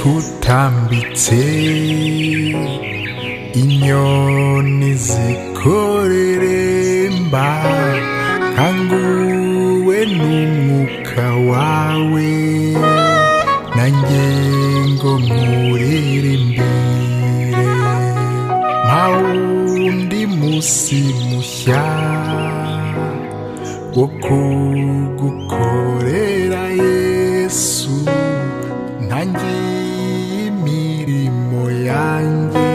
Umusekutambitse inyoni zikoreremba kanguwe n'umwuka wawe nanjye ngo nkuririmbire mpawundi musi mushya wo kugukorera Yesu ntangiye imirimo yanjye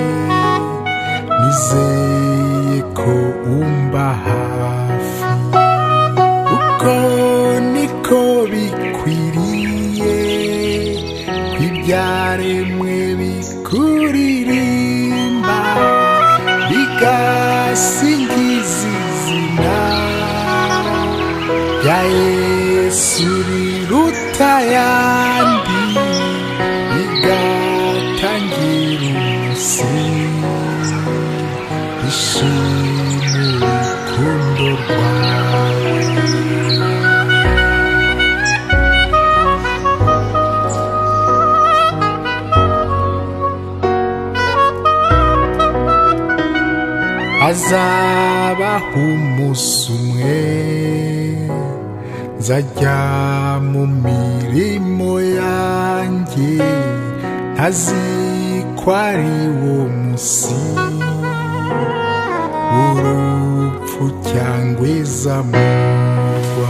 nizeye ko umba hafi uko niko bikwiriye kw'ibyaremwe bikuririmba bigasingiza izina rya Yesu riruta ayandi bigatangira umusingi ishimira urukundo rwawe hazabaho umunsi umwe nzajya mu mirimo yanjye ntaziko ari wo musi w'urupfu cyangwa izamurwa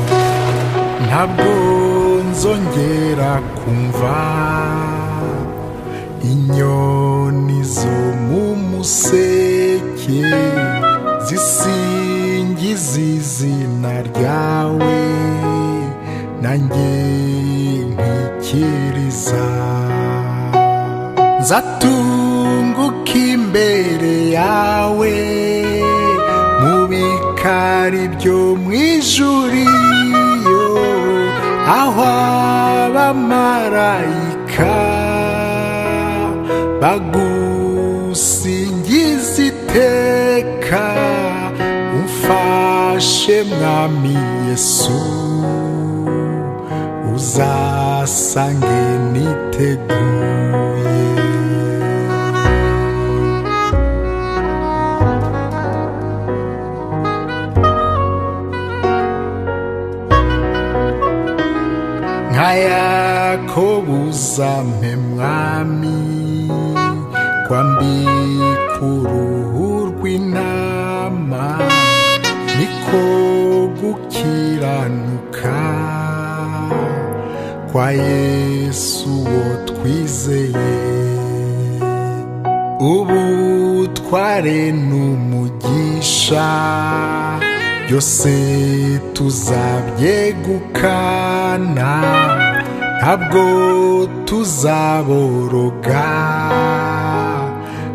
ntabwo nzongera kumva inyoni zo mu museke zisingiza izina ryawe nanjye nkikiriza nzatunguka imbere yawe mu bikari byo mu ijuriyo aho abamarayika bagusingiza iteka umfashe mwami Yesu uzasange niteguye nka Yakobo uzampe mwami kwambika uruhu rw'intama niko gukiranuka kwa Yesu uwo twizeye ubutware n'umugisha byose tuzabyegukana ntabwo tuzaboroga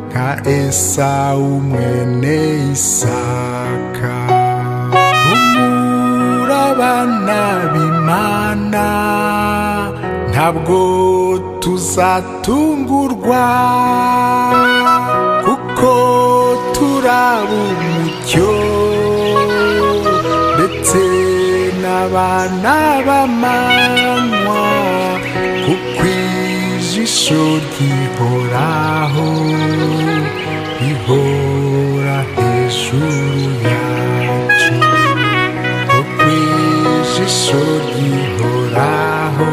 nka Esawu mwene Isaka abana b'Imana ntabwo tuzatungurwa kuko turaba umucyo ndetse n'abana b'amanywa kuko ijisho ryihoraho rihora hejuru yacu kuko ijisho ryihoraho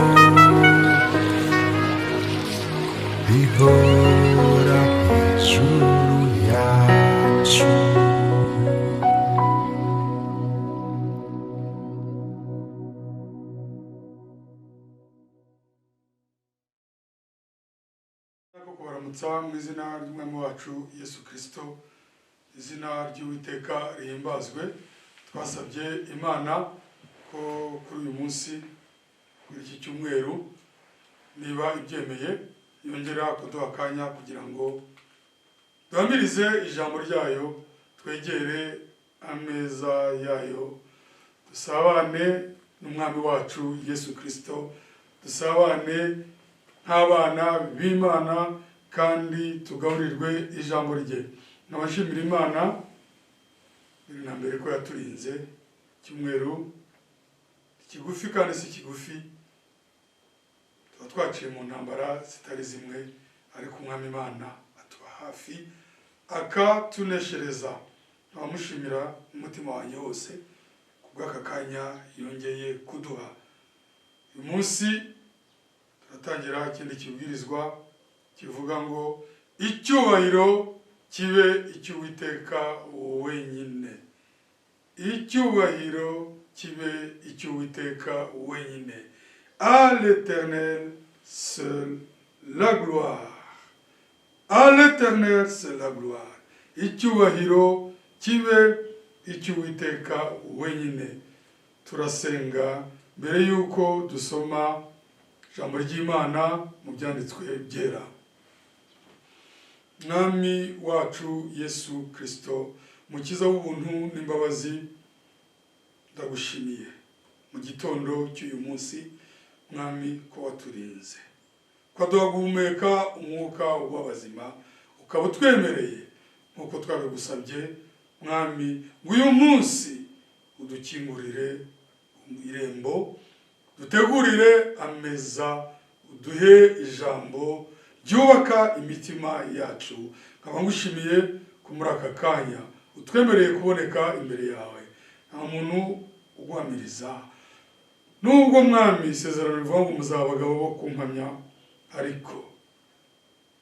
rihora hejuru yacu. Kubaramutsa mu izina ry'umwami wacu Yesu Kristo, izina ry'Uwiteka rihimbazwe. Twasabye Imana ko kuri uyu munsi, kuri iki cyumweru, niba ibyemeye yongera kuduha akanya kugira ngo duhamirize ijambo ryayo, twegere ameza yayo, dusabane n'umwami wacu Yesu Kristo, dusabane nk'abana b'Imana kandi tugaburirwe ijambo rye. Nabashimira Imana mbere na mbere ko yaturinze cyumweru kigufi kandi si kigufi, tuba twaciye mu ntambara zitari zimwe, ariko umwami Imana atuba hafi akatuneshereza. Abamushimira umutima wanjye wose kubw'aka kanya yongeye kuduha. Uyu munsi turatangira ikindi kibwirizwa kivuga ngo icyubahiro kibe icy'Uwiteka wenyine. Icyubahiro kibe icy'Uwiteka wenyine. À l'Éternel seul la gloire. À l'Éternel seul la gloire. Icyubahiro kibe icy'Uwiteka wenyine. Turasenga mbere yuko dusoma ijambo ry'Imana mu byanditswe byera. Mwami wacu Yesu Kristo, mukiza w'ubuntu n'imbabazi, ndagushimiye mu gitondo cy'uyu munsi, mwami, ko waturinze, ko duhumeka umwuka w'abazima, ukaba utwemereye nk'uko twabigusabye, mwami, ngo uyu munsi udukingurire irembo, dutegurire ameza, uduhe ijambo ryubaka imitima yacu. Nkaba ngushimiye ko muri aka kanya utwemereye kuboneka imbere yawe, nta muntu uguhamiriza. Nubwo mwami isezerano rivuga ngo muzaba abagabo bo kumpamya, ariko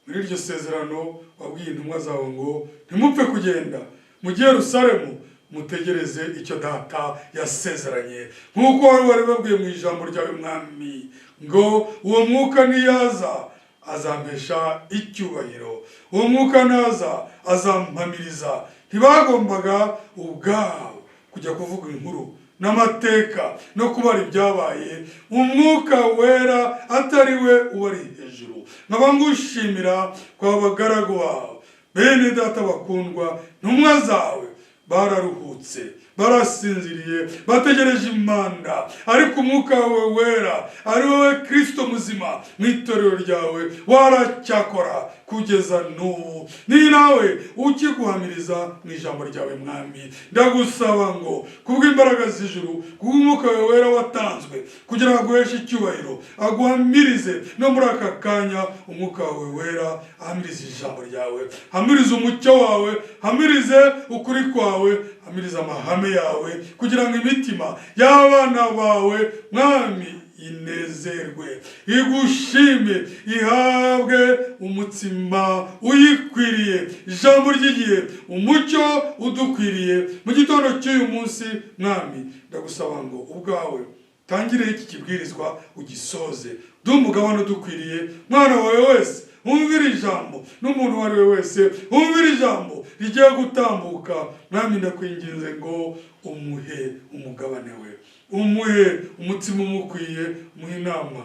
muri iryo sezerano wabwiye intumwa zawe ngo ntimupfe kugenda mujye Yerusalemu mutegereze icyo data yasezeranye, nk'uko wari babwiye mu ijambo ryawe mwami, ngo uwo mwuka niyaza azampesha icyubahiro, uwo mwuka naza azampamiriza. Ntibagombaga ubwabo kujya kuvuga inkuru n'amateka no kubara ibyabaye, umwuka wera atari we ubari hejuru. Nkaba ngushimira kwa bagaragu bawe bene data bakundwa, ntumwa zawe bararuhutse, barasinziriye, bategereje impanda, ariko umwuka wawe wera ari wowe Kristo muzima mu itorero ryawe waracyakora kugeza n'ubu. Ni nawe ukiguhamiriza mu ijambo ryawe mwami. Ndagusaba ngo kubw'imbaraga z'ijuru, kubw'umwuka wawe wera watanzwe kugira ngo aguheshe icyubahiro, aguhamirize no muri aka kanya. Umwuka wawe wera ahamirize ijambo ryawe, hamirize umucyo wawe, hamirize ukuri kwawe, hamirize amahame yawe, kugira ngo imitima y'abana bawe mwami inezerwe, igushime, ihabwe umutsima uyikwiriye, ijambo ry'igihe, umucyo udukwiriye mu gitondo cy'uyu munsi mwami. Ndagusaba ngo ubwawe tangire iki kibwirizwa ugisoze, dumugabane udukwiriye. Mwana wawe wese umvira ijambo, n'umuntu wari we wese umvira ijambo rigiye gutambuka mwami, ndakwinginze ngo umuhe umugabane we, umuhe umutima umukwiye, umuhe inama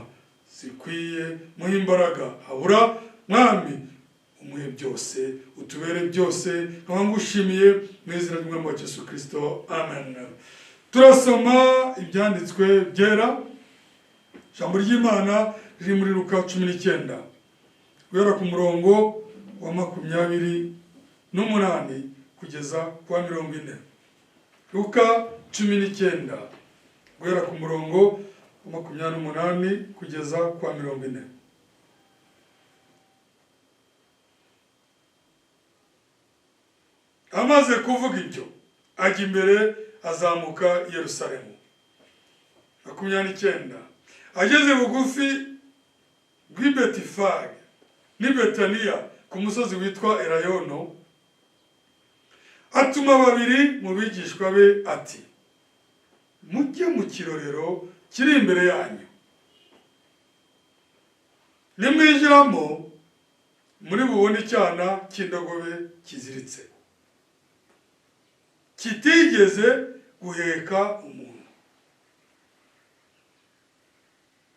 zikwiye, umuhe imbaraga habura mwami, umuhe byose, utubere byose. Nkaba ngushimiye mu izina ry'umwami wa Yesu Kristo, amen. Turasoma ibyanditswe byera. Ijambo ry'Imana riri muri Luka 19 guhera ku murongo wa 28 kugeza kwa 40. Luka 19 guhera ku murongo wa 28 kugeza kwa 40. Amaze kuvuga ibyo, ajya imbere azamuka Yerusalemu. 29 ageze bugufi bw'i Betifage n'i Betaniya ku musozi witwa Elayono, atuma babiri mu bigishwa be ati, mujye mu kirorero kiri imbere yanyu, nimwinjiramo muri bubone icyana cy'indogobe kiziritse, kitigeze guheka umuntu,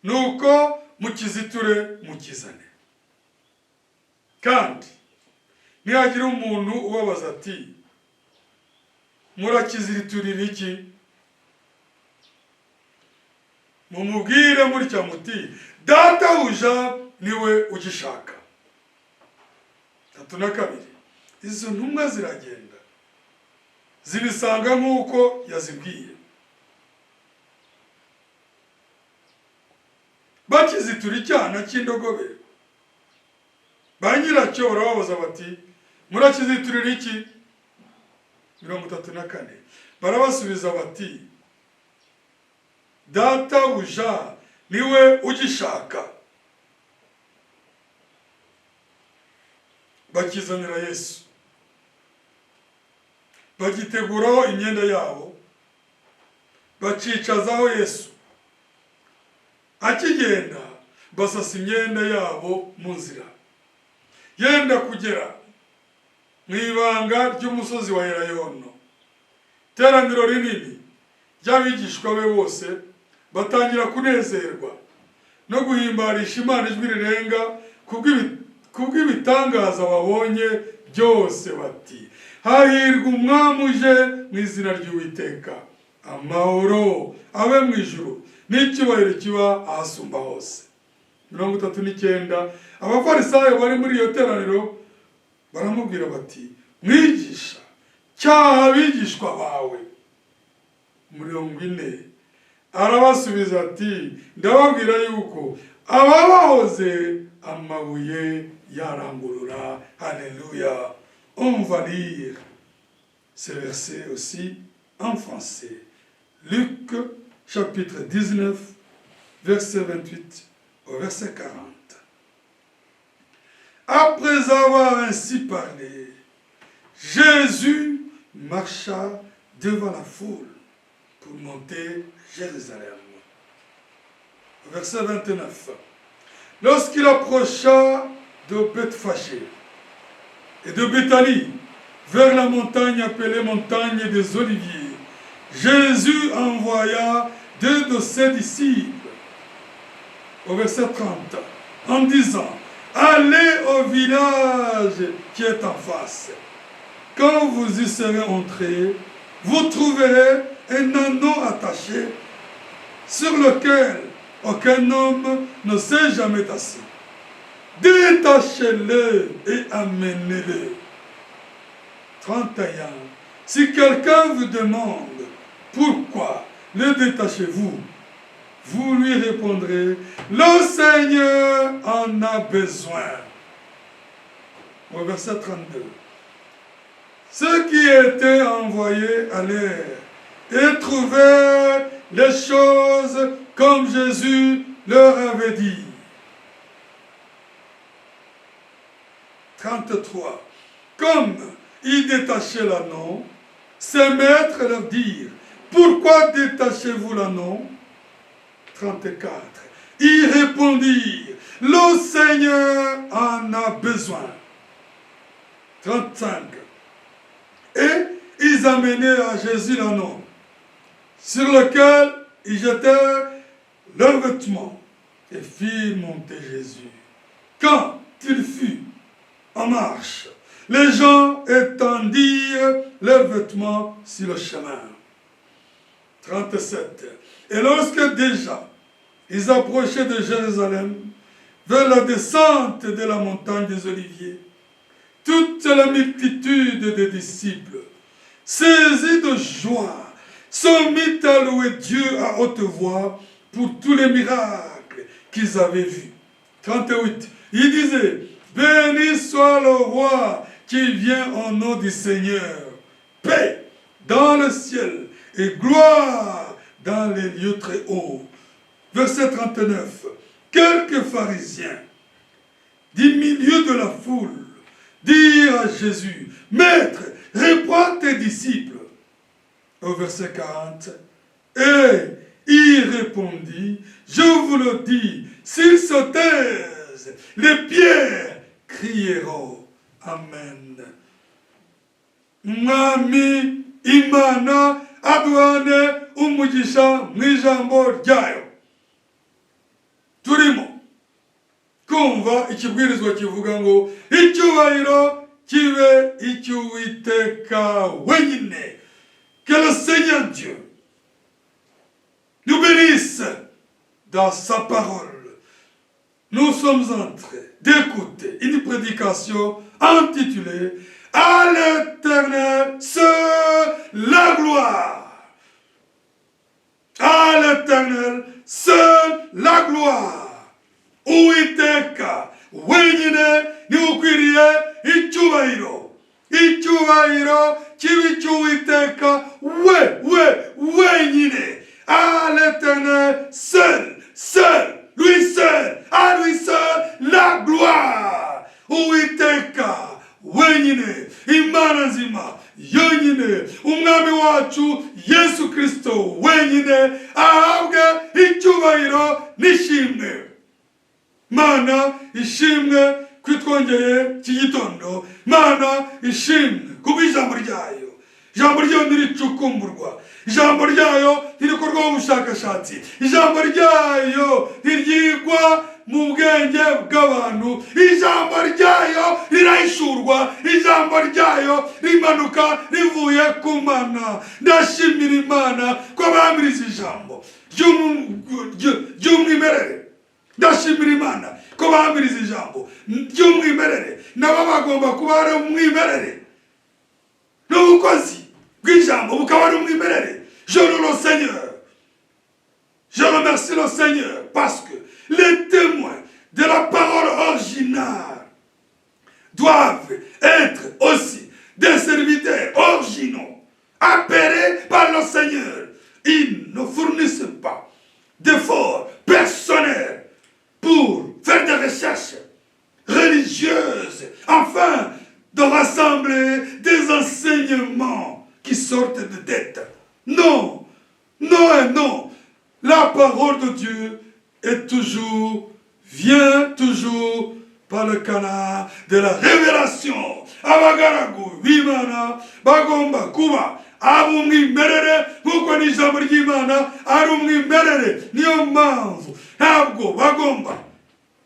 nuko mukiziture mukizane. Kandi nihagira umuntu ubabaza ati, murakiziriturira iki? mumubwire mutya muti databuja niwe ugishaka. 32. Izo ntumwa ziragenda zibisanga nk'uko yazibwiye. Bakizitura icyana cy'indogobe, ba nyiracyo barababaza bati murakiziturira iki? 34. Barabasubiza bati databuja niwe ugishaka. Bakizanira Yesu, bagiteguraho imyenda yabo, bacicazaho Yesu. Akigenda basasa imyenda yabo mu nzira, yenda kugera mu ibanga ry'umusozi wa Elayono. Teraniro rinini ry'abigishwa be bose batangira kunezerwa no guhimbarisha Imana ijwi rirenga kubw'ibitangaza babonye byose, bati hahirwa umwami uje mu izina ry'Uwiteka, amahoro abe mu ijuru n'icyubahiro kiba ahasumba hose. 39. Abafarisayo bari muri iyo teraniro baramubwira bati mwigisha cyaha abigishwa bawe. 40. Arabasubiza ati ndababwira yuko ababahoze amabuye yarangurura. Alléluia. On va lire ce verset aussi en français. Luc chapitre 19, verset 28 au verset 40. Après avoir ainsi parlé, Jésus marcha devant la foule pour monter à Jérusalem. Verset 29. Lorsqu'il approcha de Bethphagée et de Béthanie, vers la montagne appelée montagne des Oliviers, Jésus envoya 2 de ses disciples, au verset 30, en disant, allez au village qui est en face. Quand vous y serez entrés, vous trouverez un anneau attaché sur lequel aucun homme ne s'est jamais assis. Détachez-le et amenez-le. 31. Si quelqu'un vous demande pourquoi le détachez-vous, vous lui répondrez, le Seigneur en a besoin. Au verset 32. Ceux qui étaient envoyés allèrent et trouvèrent les choses comme Jésus leur avait dit. 33. Comme ils détachaient l'anneau, ses maîtres leur dirent, pourquoi détachez-vous l'anneau? 34. Ils répondirent, le Seigneur en a besoin. 35. Et ils amenèrent à Jésus l'anneau, sur lequel ils jetèrent leurs vêtements et firent monter Jésus. Quand il fut en marche, les gens étendirent leurs vêtements sur le chemin. 37. Et lorsque déjà ils approchaient de Jérusalem, vers la descente de la montagne des Oliviers, toute la multitude des disciples, saisis de joie, se mit à louer Dieu à haute voix pour tous les miracles qu'ils avaient vus. 38. Il disait, béni soit le roi qui vient au nom du Seigneur, paix dans le ciel et gloire dans les lieux très hauts. Verset 39. Quelques pharisiens du milieu de la foule dirent à Jésus, Maître, reprends tes disciples. Au verset 40. Et il répondit, je vous le dis, s'ils se taisent, les pierres crieront. Amen. Mwami Imana aduane umugisha mw'ijambo ryayo. Turimo kumva ikibwirizwa kivuga ngo icyubahiro kibe icy'Uwiteka wenyine. Que le Seigneur Dieu nous bénisse dans sa parole. Nous sommes en train d'écouter une prédication intitulée « À l'Éternel seul la gloire ». À l'Éternel seul la gloire. Uwiteka wenyine niwe ukwiriye icyubahiro. Icyubahiro kibi cy'Uwiteka wenyine. À l'Éternel seul, lui seul, à lui seul la gloire. Uwiteka wenyine, Imana nzima yonyine, umwami wacu Yesu Kristo wenyine ahabwe icyubahiro n'ishimwe. Mana ishimwe kwitwongeye iki gitondo. Mana ishimwe kubw'ijambo ryayo. Ijambo ryayo ntiricukumburwa. Ijambo ryayo ntirikorwaho ubushakashatsi. Ijambo ryayo ntiryigwa mu bwenge bw'abantu. Ijambo ryayo rirahishurwa. Ijambo ryayo rimanuka rivuye ku Mana. Ndashimira Imana ko bamiriza ijambo ry'umwimerere. Ndashimira Imana ko bamiriza ijambo ry'umwimerere. Nabo bagomba kuba ari umwimerere. N'ubukozi bw'ijambo bukaba ari umwimerere. Je loue le Seigneur. Je remercie le Seigneur parce que les témoins de la parole originale doivent être aussi des serviteurs originaux, appelés par le Seigneur. Ils ne fournissent pas d'efforts personnels pour faire des recherches religieuses, afin de rassembler des enseignements qui sortent de tête. Non, non et non. La parole de Dieu vient toujours par le canal de la révélation. Abagaragu b'Imana bagomba kuba ab'umwimerere nk'uko n'ijambo ry'Imana ari umwimerere. Niyo mpamvu ntabwo bagomba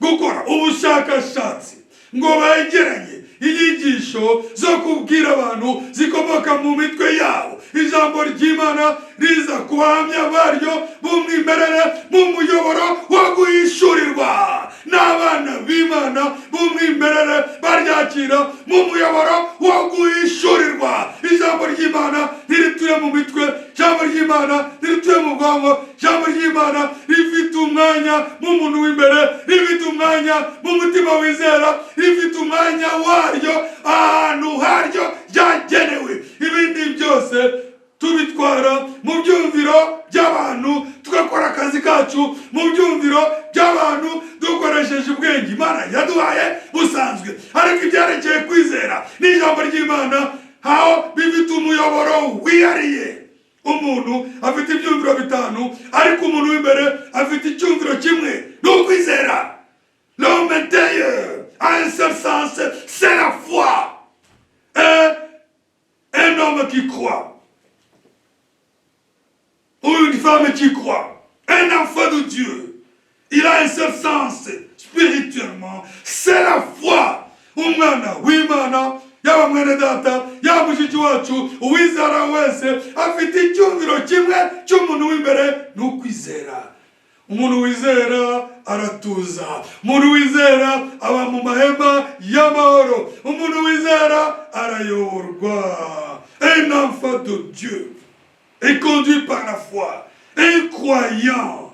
gukora ubushakashatsi ngo begeranye inyigisho zo kubwira abantu zikomoka mu mitwe yabo. Ijambo ry'Imana riza kubahamya baryo b'umwimerere mu muyoboro wo guhishurirwa. N'abana b'Imana b'umwimerere baryakira mu muyoboro wo guhishurirwa. Ijambo ry'Imana ntirituye mu mitwe. Ijambo ry'Imana ntirituye mu bwonko. Ijambo ry'Imana rifite umwanya mu muntu w'imbere, rifite umwanya mu mutima wizera, rifite umwanya waryo ahantu haryo ryagenewe. Ibindi byose tubitwara mu byumviro by'abantu, tugakora akazi kacu mu byumviro by'abantu dukoresheje ubwenge Imana yaduhaye busanzwe. Ariko ibyerekeye kwizera n'ijambo ry'Imana aho bifite umuyoboro wihariye. Umuntu afite ibyumviro bitanu, ariko umuntu w'imbere afite icyumviro kimwe, ni ukwizera. L'homme intérieur a un seul sens, c'est la foi. Un homme qui croit, ou une femme qui croit, un enfant de Dieu, il a un seul sens spirituellement, c'est la foi. Umwana w'Imana, yaba mwene data, yaba mushiki wacu, uwizera wese afite icyumviro kimwe cy'umuntu w'imbere, ni ukwizera. Umuntu wizera aratuza. Umuntu wizera aba mu mahema y'amahoro. Umuntu wizera arayoborwa. Un enfant de Dieu est conduit par la foi. Un croyant,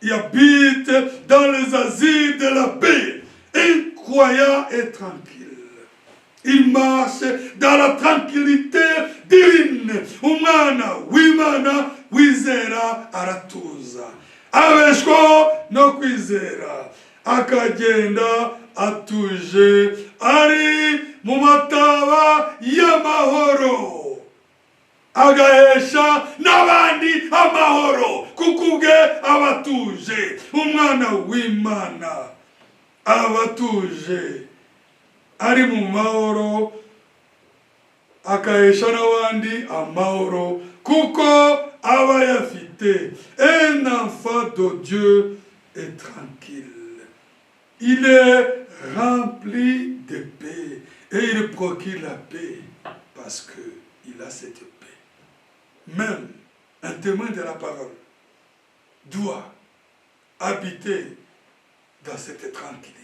il habite dans les asiles de la paix. Un croyant est tranquille. Il marche dans la tranquillité divine. Umwana w'Imana wizera aratuza. Abeshwaho no kwizera. Akagenda atuje ari mu mataba y'amahoro. Agahesha n'abandi amahoro kuko ubwe abatuje. Umwana w'Imana abatuje ari mu mahoro, akahesha n'abandi amahoro kuko aba yafite. Un enfant de Dieu est tranquille. Il est rempli de paix et il procure la paix parce qu'il a cette paix. Même un témoin de la parole doit habiter dans cette tranquillité.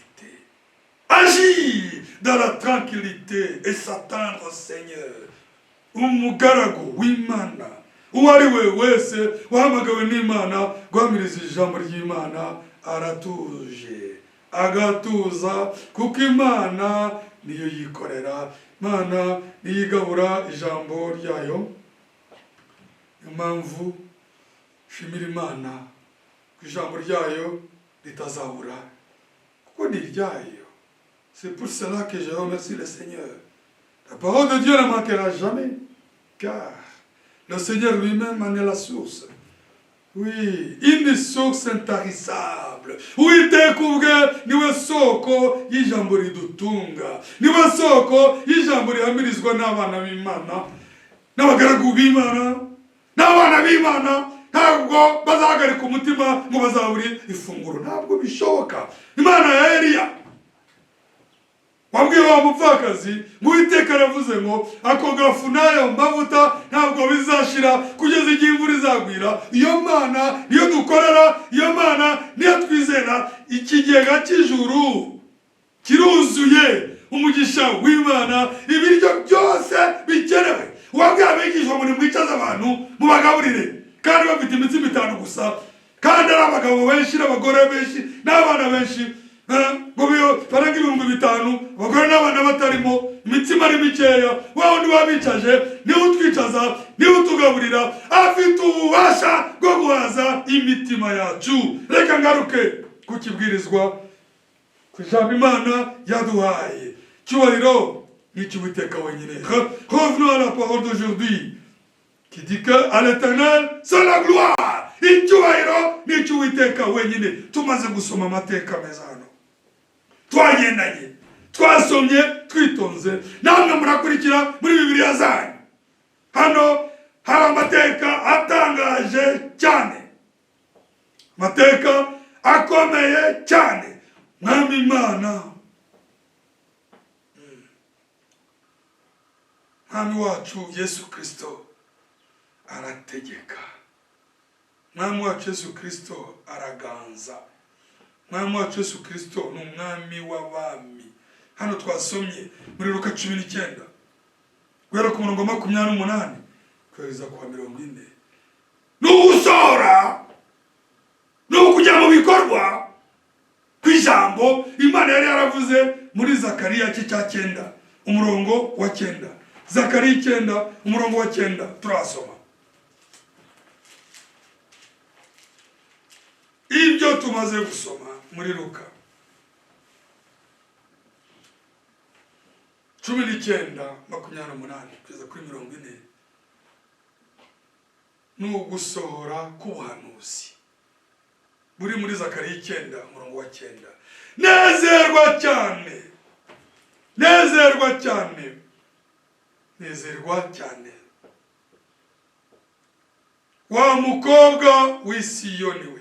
Agir dans la tranquillité et s'attendre au Seigneur. Umugaragu w'Imana uwo ari we wese wahamagawe n'Imana guhamiriza ijambo ry'Imana aratuje agatuza kuko Imana niyo yikorera. Imana niyo igabura ijambo ryayo. Impamvu shimira Imana ku ijambo ryayo ritazabura kuko ni ryayo. C'est pour cela que je remercie le Seigneur. La parole de Dieu ne manquera jamais, car le Seigneur lui-même en est la source. Oui, une source intarissable. Uitekubwe niwe soko y'ijambo ridutunga. Niwe soko y'ijambo rihamirizwa n'abana b'Imana, n'abagaragu b'Imana, n'abana b'Imana. Ntabwo bazahagarika umutima ngo bazaburi ifunguro. Ntabwo bishoboka. Imana ya Eliya wabwiye wa mupfakazi ngo Uwiteka aravuze ngo ako gafu n'ayo mavuta ntabwo bizashira kugeza igihe imvura izagwira. Iyo Mana niyo dukorera, iyo Mana niyo twizera. Ikigega cy'ijuru kiruzuye umugisha w'Imana, ibiryo byose bikenewe. Wabwiye abigishwa muri mwicaza abantu mubagaburire, kandi bafite imitsima 5 gusa, kandi ari abagabo benshi n'abagore benshi n'abana benshi. Ngo baraga 5,000 abagore n'abana batarimo, imitsima ari mikeya. Wa wundi wabicaje niwe utwicaza, niwe utugaburira, afite ububasha bwo guhaza imitima yacu. Reka ngaruke ku kibwirizwa ku ijambo Imana yaduhaye. Cyubahiro ni cy'Uwiteka wenyine. Revenons à la parole d'aujourd'hui qui dit que à l'Éternel c'est la gloire. Icyubahiro ni cy'Uwiteka wenyine. Tumaze gusoma amateka meza hano, twagendanye, twasomye, twitonze, namwe murakurikira muri Bibiliya zanyu. Hano hari amateka atangaje cyane, amateka akomeye cyane. Mwami Imana, Mwami wacu Yesu Kristo arategeka. Mwami wacu Yesu Kristo araganza. Mwami wacu Yesu Kristo ni umwami w'abami. Hano twasomye muri Luka 19 guhera ku murongo 28 kugeza ku 40. N'ugusora n'ukujya mu bikorwa kw'ijambo Imana yari yaravuze muri Zakariya 9 umurongo wa 9. Zakariya 9 umurongo wa 9 turasoma. Ibyo tumaze gusoma muri Luka 19:28 kugeza kuri 40 n'ugusohora k'ubuhanuzi buri muri Zakariya 9 umurongo wa 9. Nezerwa cyane, nezerwa cyane, nezerwa cyane wa mukobwa w'i Siyoni we.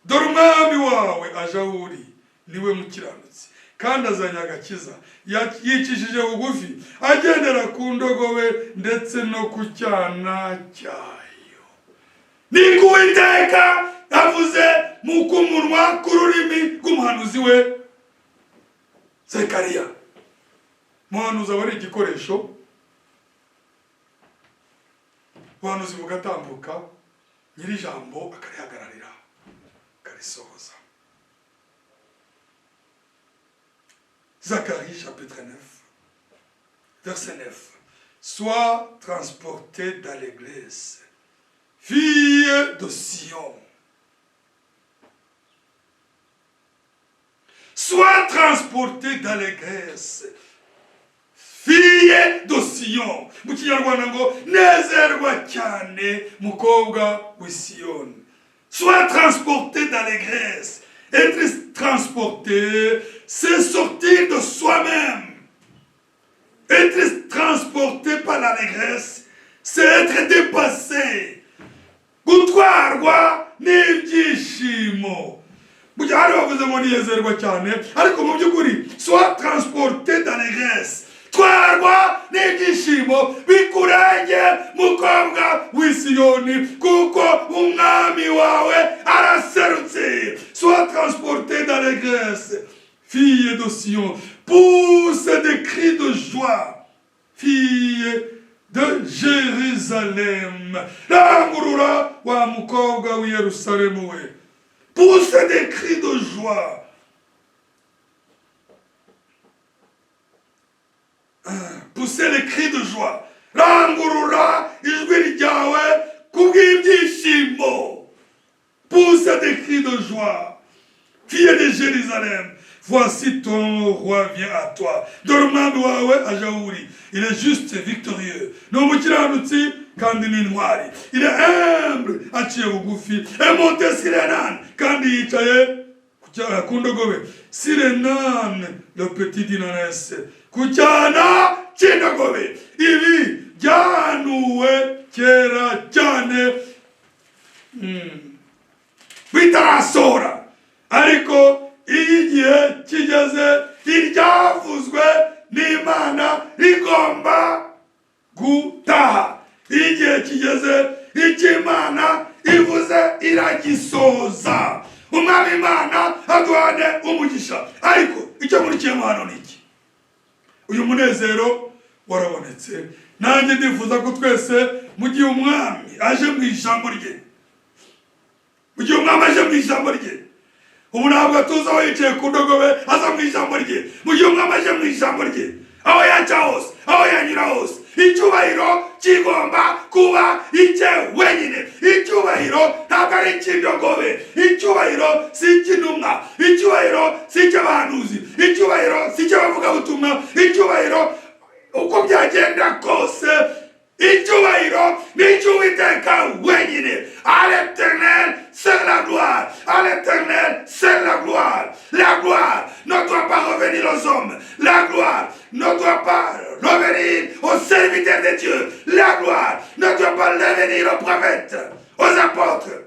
Dore umwami wawe aje aho uri, niwe mukiranutsi kandi azanye agakiza, yicishije bugufi, agendera ku ndogobe ndetse no ku cyana cyayo. Ni Uwiteka avuze mu kumunwa k'ururimi rw'umuhanuzi we Zakariya. Umuhanuzi aba ari igikoresho, ubuhanuzi bugatambuka, nyiri ijambo akarihagararira akarisohoza. Zacharie chapitre 9 verset 9. Sois transporté dans l'église, fille de Sion. Sois transporté dans l'église, fille de Sion. Mu Kinyarwanda ngo nezerwa cyane mukobwa w'i Siyoni. Sois transporté dans l'église. Être transporté, c'est sortir de soi-même. Être transporté par l'allégresse, c'est être dépassé. Gutwarwa n'ibyishimo. Mujya hari bavuze ngo niyezerwa cyane, ariko mu by'ukuri sois transporté dans l'allégresse. twarwa n'ibyishimo bikurenge mukobwa w'isiyoni kuko umwami wawe araserutse. Sois transporté d'allégresse, fille de Sion, pousse des cris de joie, fille de Jérusalem. Rangurura wa mukobwa w'i Yerusalemu we, pousse des cris de joie. Poussez les cris de joie. Rangurura ijwi ryawe kubw'ibyishimo. Pousse des cris de joie. Fille de Jérusalem, voici ton roi vient à toi. Dormant wawe ajauri. Il est juste et victorieux. Nomukiranutsi kandi ni intwari. Il est humble, aciye bugufi. Et monté sur un âne kandi yicaye ku ndogobe. Sur un âne, le petit dinanes. Kucyana cy'indogobe. Ibi byahanuwe kera cyane bitarasora, ariko iyo igihe kigeze iryavuzwe n'Imana rigomba gutaha. Iyo igihe kigeze icyo Imana ivuze iragisoza. Umwami Imana aduhane umugisha. Ariko icyo nkurikiyemo hano ni iki? Uyu munezero warabonetse. Nanjye ndifuza ko twese mu gihe umwami aje mu ijambo rye, mu gihe umwami aje mu ijambo rye, ubu ntabwo tuzi aho yicaye ku ndogobe aza mu ijambo rye. Mu gihe umwami aje mu ijambo rye, aho yaca hose, aho yanyura hose, icyubahiro kigomba kuba icye wenyine. Icyubahiro ntabwo ari icy'indogobe, icyubahiro si icy'intumwa, icyubahiro si icy'abahanuzi, icyubahiro si icy'abavugabutumwa, icyubahiro uko byagenda kose, icyubahiro ni icy'Uwiteka wenyine. À l'Éternel c'est la gloire, à l'Éternel c'est la gloire. La gloire ne doit pas revenir aux hommes, la gloire ne doit pas revenir aux serviteurs de Dieu, la gloire ne doit pas revenir aux prophètes, aux apôtres,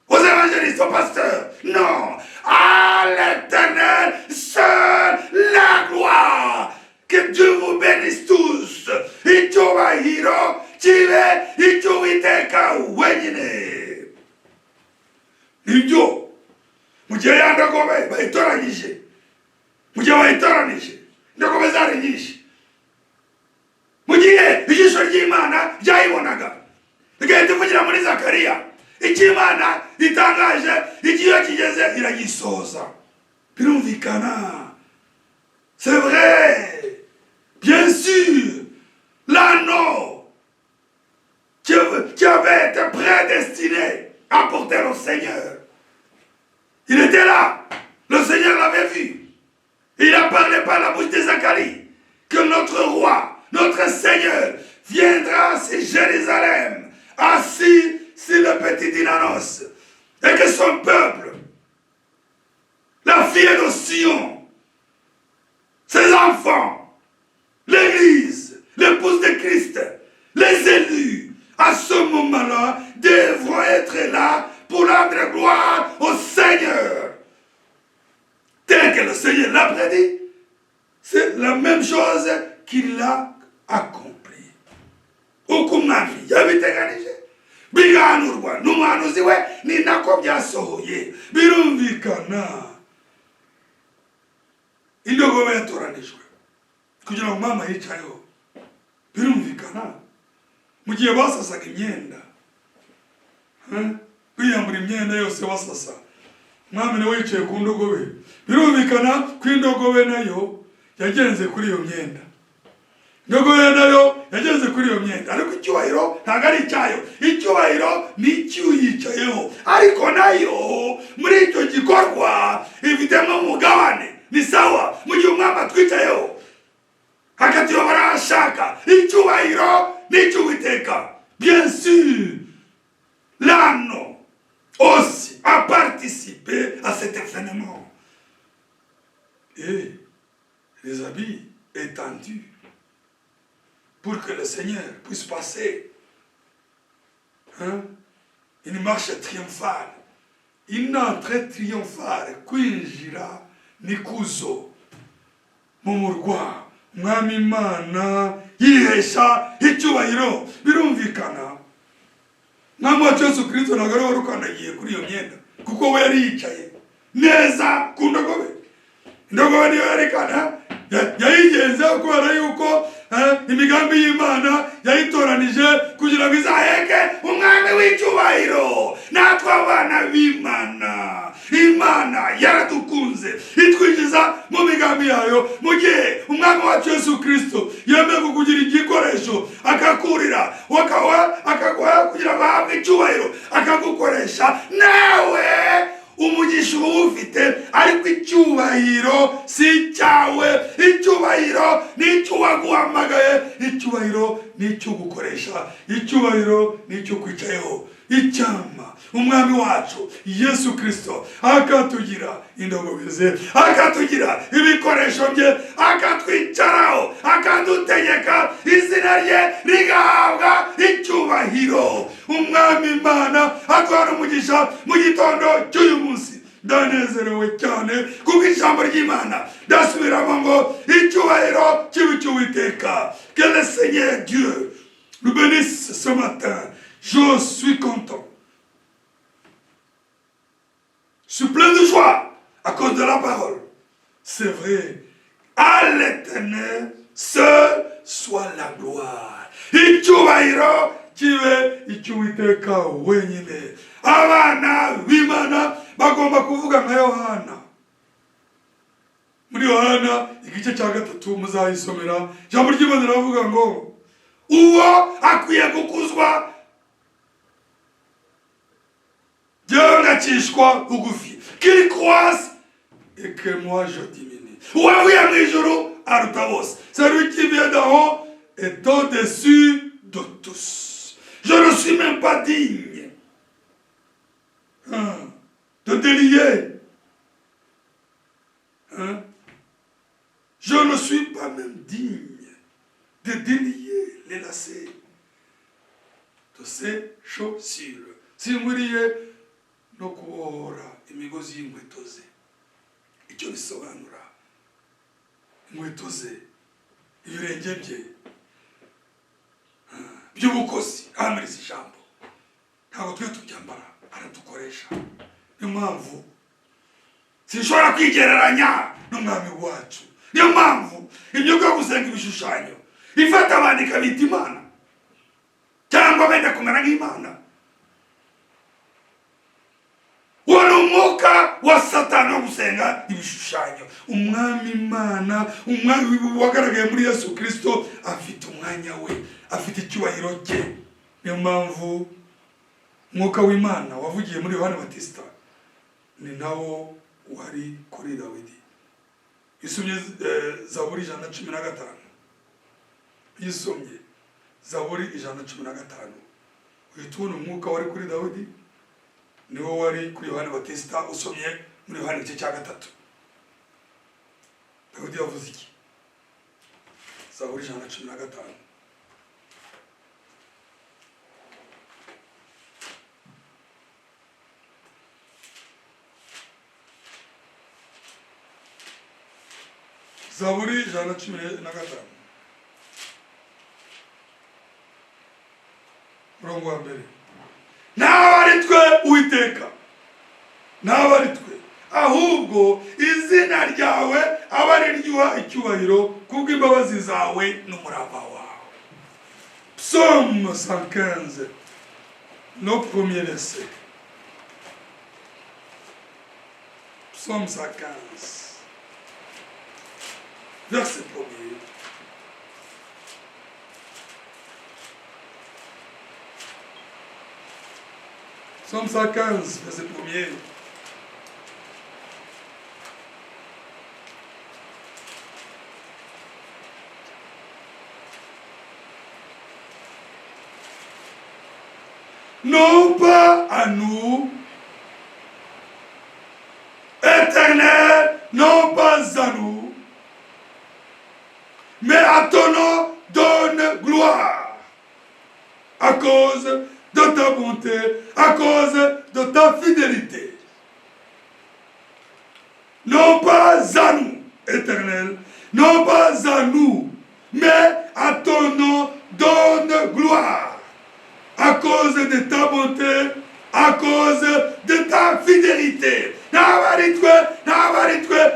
aux évangélistes, aux pasteurs. Non, à l'Éternel seule la gloire. Que Dieu vous bénisse tous. Icyubahiro kibe icy'Uwiteka wenyine. Nibyo mu gihe ya ndogobe bayitoranyije, mu gihe bayitoranije indogobe zari nyinshi, mu gihe ijisho ry'Imana ryayibonaga rigahita ivugira muri Zakariya, icyo Imana itangaje igihe iyo kigeze iragisoza. Birumvikana. C'est vrai. Bien sûr, l'anneau qui avait été prédestiné à porter le Seigneur, il était là. Le Seigneur l'avait vu. Il a parlé par la bouche de Zacharie que notre roi, notre Seigneur, viendra sur Jérusalem, assis sur le petit Dinanos, et que son peuple, la fille de Sion, ses enfants, l'Église, l'épouse de Christ, les élus, à ce moment-là, devront être là pour rendre gloire au Seigneur. Tel que le Seigneur l'a prédit, c'est la même chose qu'il a accompli. Ukumami yabiteganije biganurwa n'umuhanuzi we ni nako byasohoye. Birumvikana. Indogobe yatoranijwe kugira ngo mama yicayeho. Birumvikana. Mu gihe basasaga imyenda, biyambura imyenda yose basasa, mwami nawe yicaye ku ndogobe. Birumvikana ko indogobe nayo yagenze kuri iyo myenda. Indogobe nayo yagenze kuri iyo myenda. Ariko icyubahiro ntabwo ari icyayo. Icyubahiro ni icy'uyicayeho. Ariko nayo muri icyo gikorwa ifitemo umugabane. Ni sawa mu gihe umwami atwicayeho akatuyobora ashaka. Icyubahiro ni icy'Uwiteka. Bien sûr, l'anneau aussi a participé à cet événement. Et les habits étendus pour que le Seigneur puisse passer une marche triomphale, une entrée triomphale, kwinjira n'ikuzo mu murwa umwami imana yihesha icyubahiro. Birumvikana mwami wacu Yesu Kristo ntabwo ari we warukandagiye kuri iyo myenda, kuko we yari yicaye neza ku ndogobe. Indogobe niyo yerekana yayigenzeho kubera yuko imigambi y'Imana yayitoranije kugira ngo izaheke umwami w'icyubahiro. Natwe abana b'Imana, Imana yaradukunze itwinjiza mu migambi yayo, mu gihe umwami wacu Yesu Kristo yemeye kukugira igikoresho, akakurira akaguha kugira ngo ahabwe icyubahiro, akagukoresha. Nawe umugisha uba ufite, ariko icyubahiro si cyawe. Icyubahiro ni icyo waguhamagaye, icyubahiro ni icyo gukoresha, icyubahiro ni icyo kwicayeho. Icyama umwami wacu Yesu Kristo akatugira indogobe ze, akatugira ibikoresho bye, akatwicaraho, akadutegeka, izina rye rigahabwa icyubahiro. Umwami Imana atwara umugisha mu gitondo cy'uyu munsi. Ndanezerewe cyane kuko ijambo ry'Imana ndasubiramo ngo icyubahiro kibe cy'Uwiteka. Que le Seigneur Dieu nous bénisse ce matin. Je suis content. Je suis plein de joie à cause de la parole. C'est vrai. À l'Éternel seul soit la gloire. Icyubahiro kibe icy'Uwiteka wenyine. Abana b'Imana bagomba kuvuga nka Yohana. Muri Yohana igice cya 3 muzayisomera, ijambo ry'Imana riravuga ngo uwo akwiye gukuzwa ngacishwa bugufi, qu'il croisse et que moi je diminue. Uwavuye mu ijuru aruta bose. Celui qui vient d'en haut est au-dessus de tous. Je ne suis même pas digne de délier. Je ne suis pas même digne de délier les lacets de ses chaussures. Si vous voyez no kubohora imigozi y'inkweto ze. Icyo bisobanura inkweto ze, ibirenge bye by'ubukozi, amiriza ijambo ntabwo twe tubyambara, aradukoresha. Niyo mpamvu sinshobora kwigereranya n'umwami wacu. Niyo mpamvu imyuga yo gusenga ibishushanyo ifata abantu ikabita Imana, cyangwa benda kumera nk'Imana. Wari umwuka wa Satani wo gusenga ibishushanyo. Umwami Imana, umwami wagaragaye muri Yesu Kristo, afite umwanya we, afite icyubahiro cye. Niyo mpamvu umwuka w'Imana wavugiye muri Yohana Batista ni nawo wari kuri Dawidi. Yisomye Zaburi 115. Yisomye Zaburi 115. Uhitubona umwuka wari kuri Dawidi niwo wari kuri Yohana Batista. Usomye muri Yohana igice cya 3. Dawidi yavuze iki? Zaburi 115. Zaburi 115. Murongo wa mbere. N'abari twe Uwiteka, n'abari twe, ahubwo izina ryawe abari ryuha icyubahiro kubw'imbabazi zawe n'umurava wawe. Psaume 115, no premier verset. Psaume 115, verset 1er. Psaume 115, verset 1er. Non pas à nous, Éternel, non pas à nous, mais à ton nom donne gloire, à cause de ta bonté, à cause de ta fidélité. Non pas à nous, Éternel, non pas à nous, mais à ton nom, donne gloire. À cause de ta bonté, à cause de ta fidélité. N'abaritwe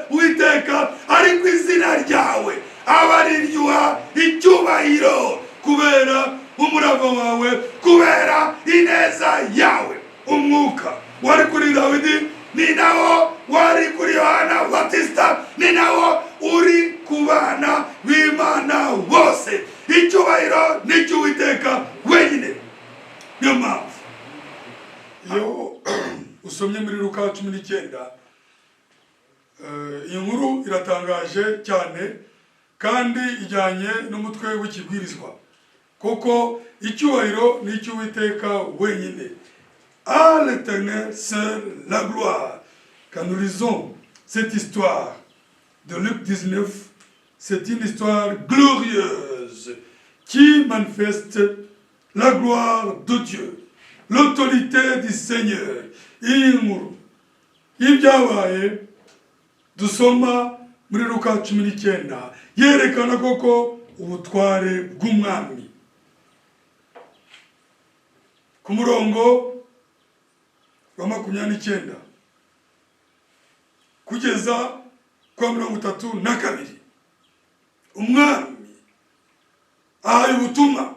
Uwiteka ariko izina ryawe abarirwa icyubahiro kubera umurava wawe, kubera ineza yawe. Umwuka wari kuri Dawidi ni nawo wari kuri Yohana Batista, ni nawo uri ku bana b'Imana bose. Icyubahiro ni cy'Uwiteka wenyine. Niyo mpamvu iyo usomye muri Luka 19, iyi nkuru iratangaje cyane kandi ijyanye n'umutwe w'ikibwirizwa, kuko icyubahiro ni icy'Uwiteka wenyine. À l'Éternel seul la gloire. Quand nous lisons cette histoire de Luc 19, c'est une histoire glorieuse qui manifeste la gloire de Dieu, l'autorité du Seigneur. Ibyabaye dusoma muri Luka 19 yerekana koko ubutware bw'umwami. Ku murongo wa 29 kugeza kwa 32, umwami ahaye ubutumwa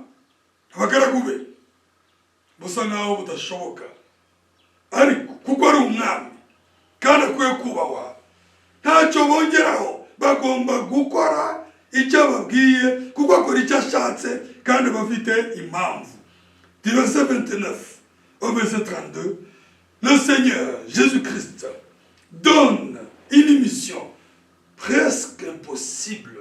abagaragu be busa naho budashoboka, ariko kuko ari umwami kandi akwiye kubahwa, ntacyo bongeraho, bagomba gukora icyo ababwiye kuko akora icyo ashatse kandi bafite impamvu. Du verset 29 au verset 32, le Seigneur Jésus-Christ donne une mission presque impossible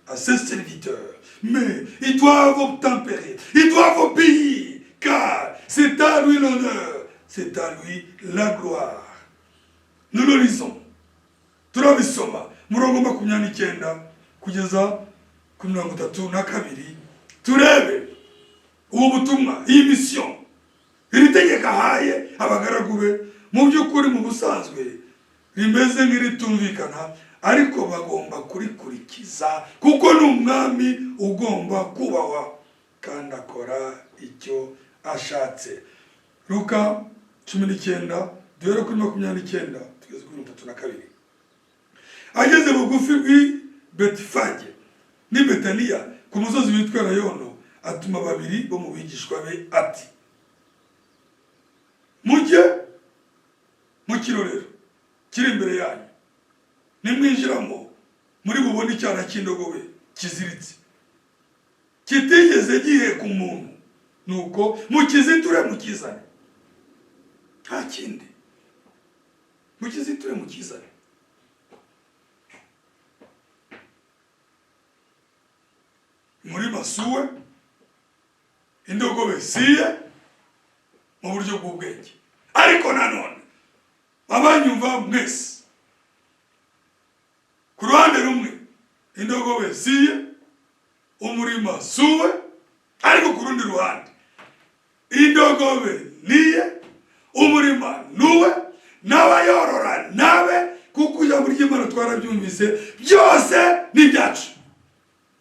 à ses serviteurs, mais ils doivent obtempérer, ils doivent obéir, car c'est à lui l'honneur, c'est à lui la gloire. Nous le lisons. Turabisoma murongo 29 kugeza ku 32, turebe ubu butumwa, iyi mission iri tegeko ahaye abagaragu be mu by'ukuri mu busanzwe rimeze nk'iritumvikana, ariko bagomba kurikurikiza kuko ni umwami ugomba kubahwa kandi akora icyo ashatse. Luka 19 duhere kuri 29 tugeze kuri 32. Ageze bugufi bw'i Betifage ni Betaniya ku musozi witwa Rayono, atuma babiri bo mu bigishwa be ati, mujye mu kirorero kiri imbere yanyu, nimwinjiramo muri bubone icyana cy'indogobe kiziritse kitigeze giheka umuntu, nuko mukiziture mukizane. Nta kindi, mukiziture mukizane. Muri masuwe indogobe siye mu buryo bw'ubwenge, ariko nanone abanyumva mwese, ku ruhande rumwe indogobe siye, umurima suwe, ariko ku rundi ruhande indogobe niye, umurima nuwe, n'abayorora nabe, kuko ijambo ry'Imana twarabyumvise byose ni ibyacu,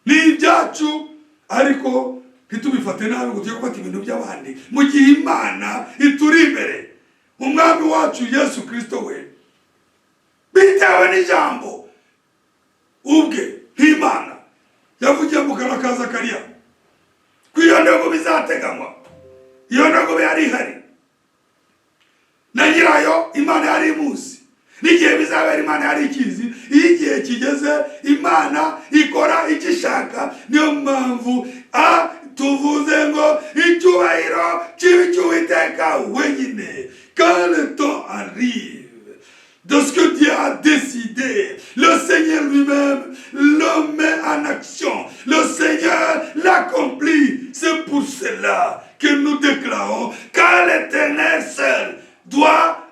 ni ibyacu, ariko ntitubifate nabi ngo tujye gufata ibintu by'abandi mu gihe Imana ituri imbere. Umwami wacu Yesu Kristo we, bitewe n'ijambo ubwe nk'Imana yavugiye mu kanwa ka Zakariya ko iyo ndogobe bizateganywa, iyo ndogobe yari ihari na nyirayo Imana yari imuzi, n'igihe bizabera Imana yari ikizi. Iyo igihe kigeze Imana ikora icyo ishaka. Niyo mpamvu tuvuze ngo icyubahiro kibe cy'Uwiteka wenyine. Quand le temps arrive de ce que Dieu a décidé, le Seigneur lui-même le met en action, le Seigneur l'accomplit. C'est pour cela que nous déclarons qu'à l'Éternel seul doit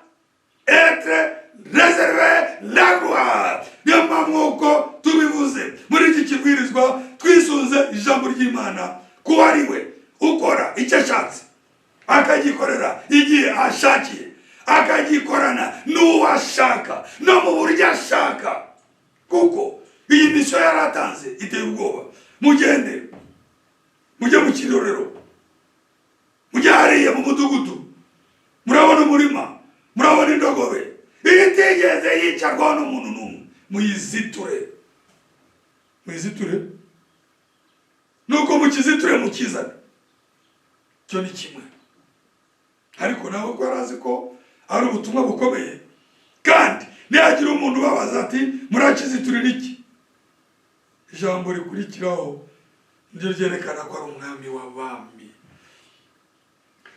être réservé la gloire. Niyo mpamvu uko tubivuze muri iki kibwirizwa twisunze ijambo ry'Imana, kuba ari we ukora icyo ashatse, akagikorera igihe ashakiye, akagikorana n'uwo ashaka no mu buryo ashaka, kuko iyi misiyo yari atanze iteye ubwoba. Mugende mujye mu kirorero, mujye hariya mu mudugudu, murabona umurima, murabona indogobe itigeze yicarwaho n'umuntu n'umwe, muyiziture. Muyiziture, nuko mukiziture mukizane. Cyo ni kimwe. Ariko nawe ko arazi ko ari ubutumwa bukomeye, kandi nihagira umuntu ubabaza ati murakiziturira iki, ijambo rikurikiraho niryo ryerekana ko ari umwami w'abami.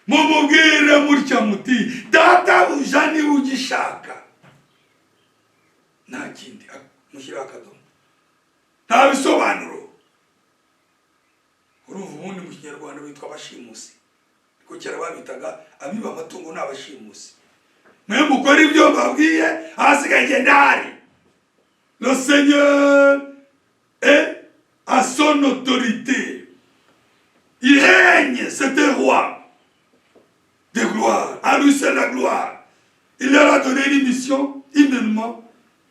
Mumubwire mutya muti databuja niwe ugishaka, nta kindi. Mushyiraho akadomo, nta bisobanuro. Urumva ubundi mu Kinyarwanda bitwa abashimusi, kuko kera babitaga abiba amatungo n'abashimusi. Mwe mukora ibyo mbabwiye, hasigaye genda hari. Le Seigneur est à son autorité. Il règne, c'est un roi de gloire. À lui c'est la gloire. Il leur a donné une mission humainement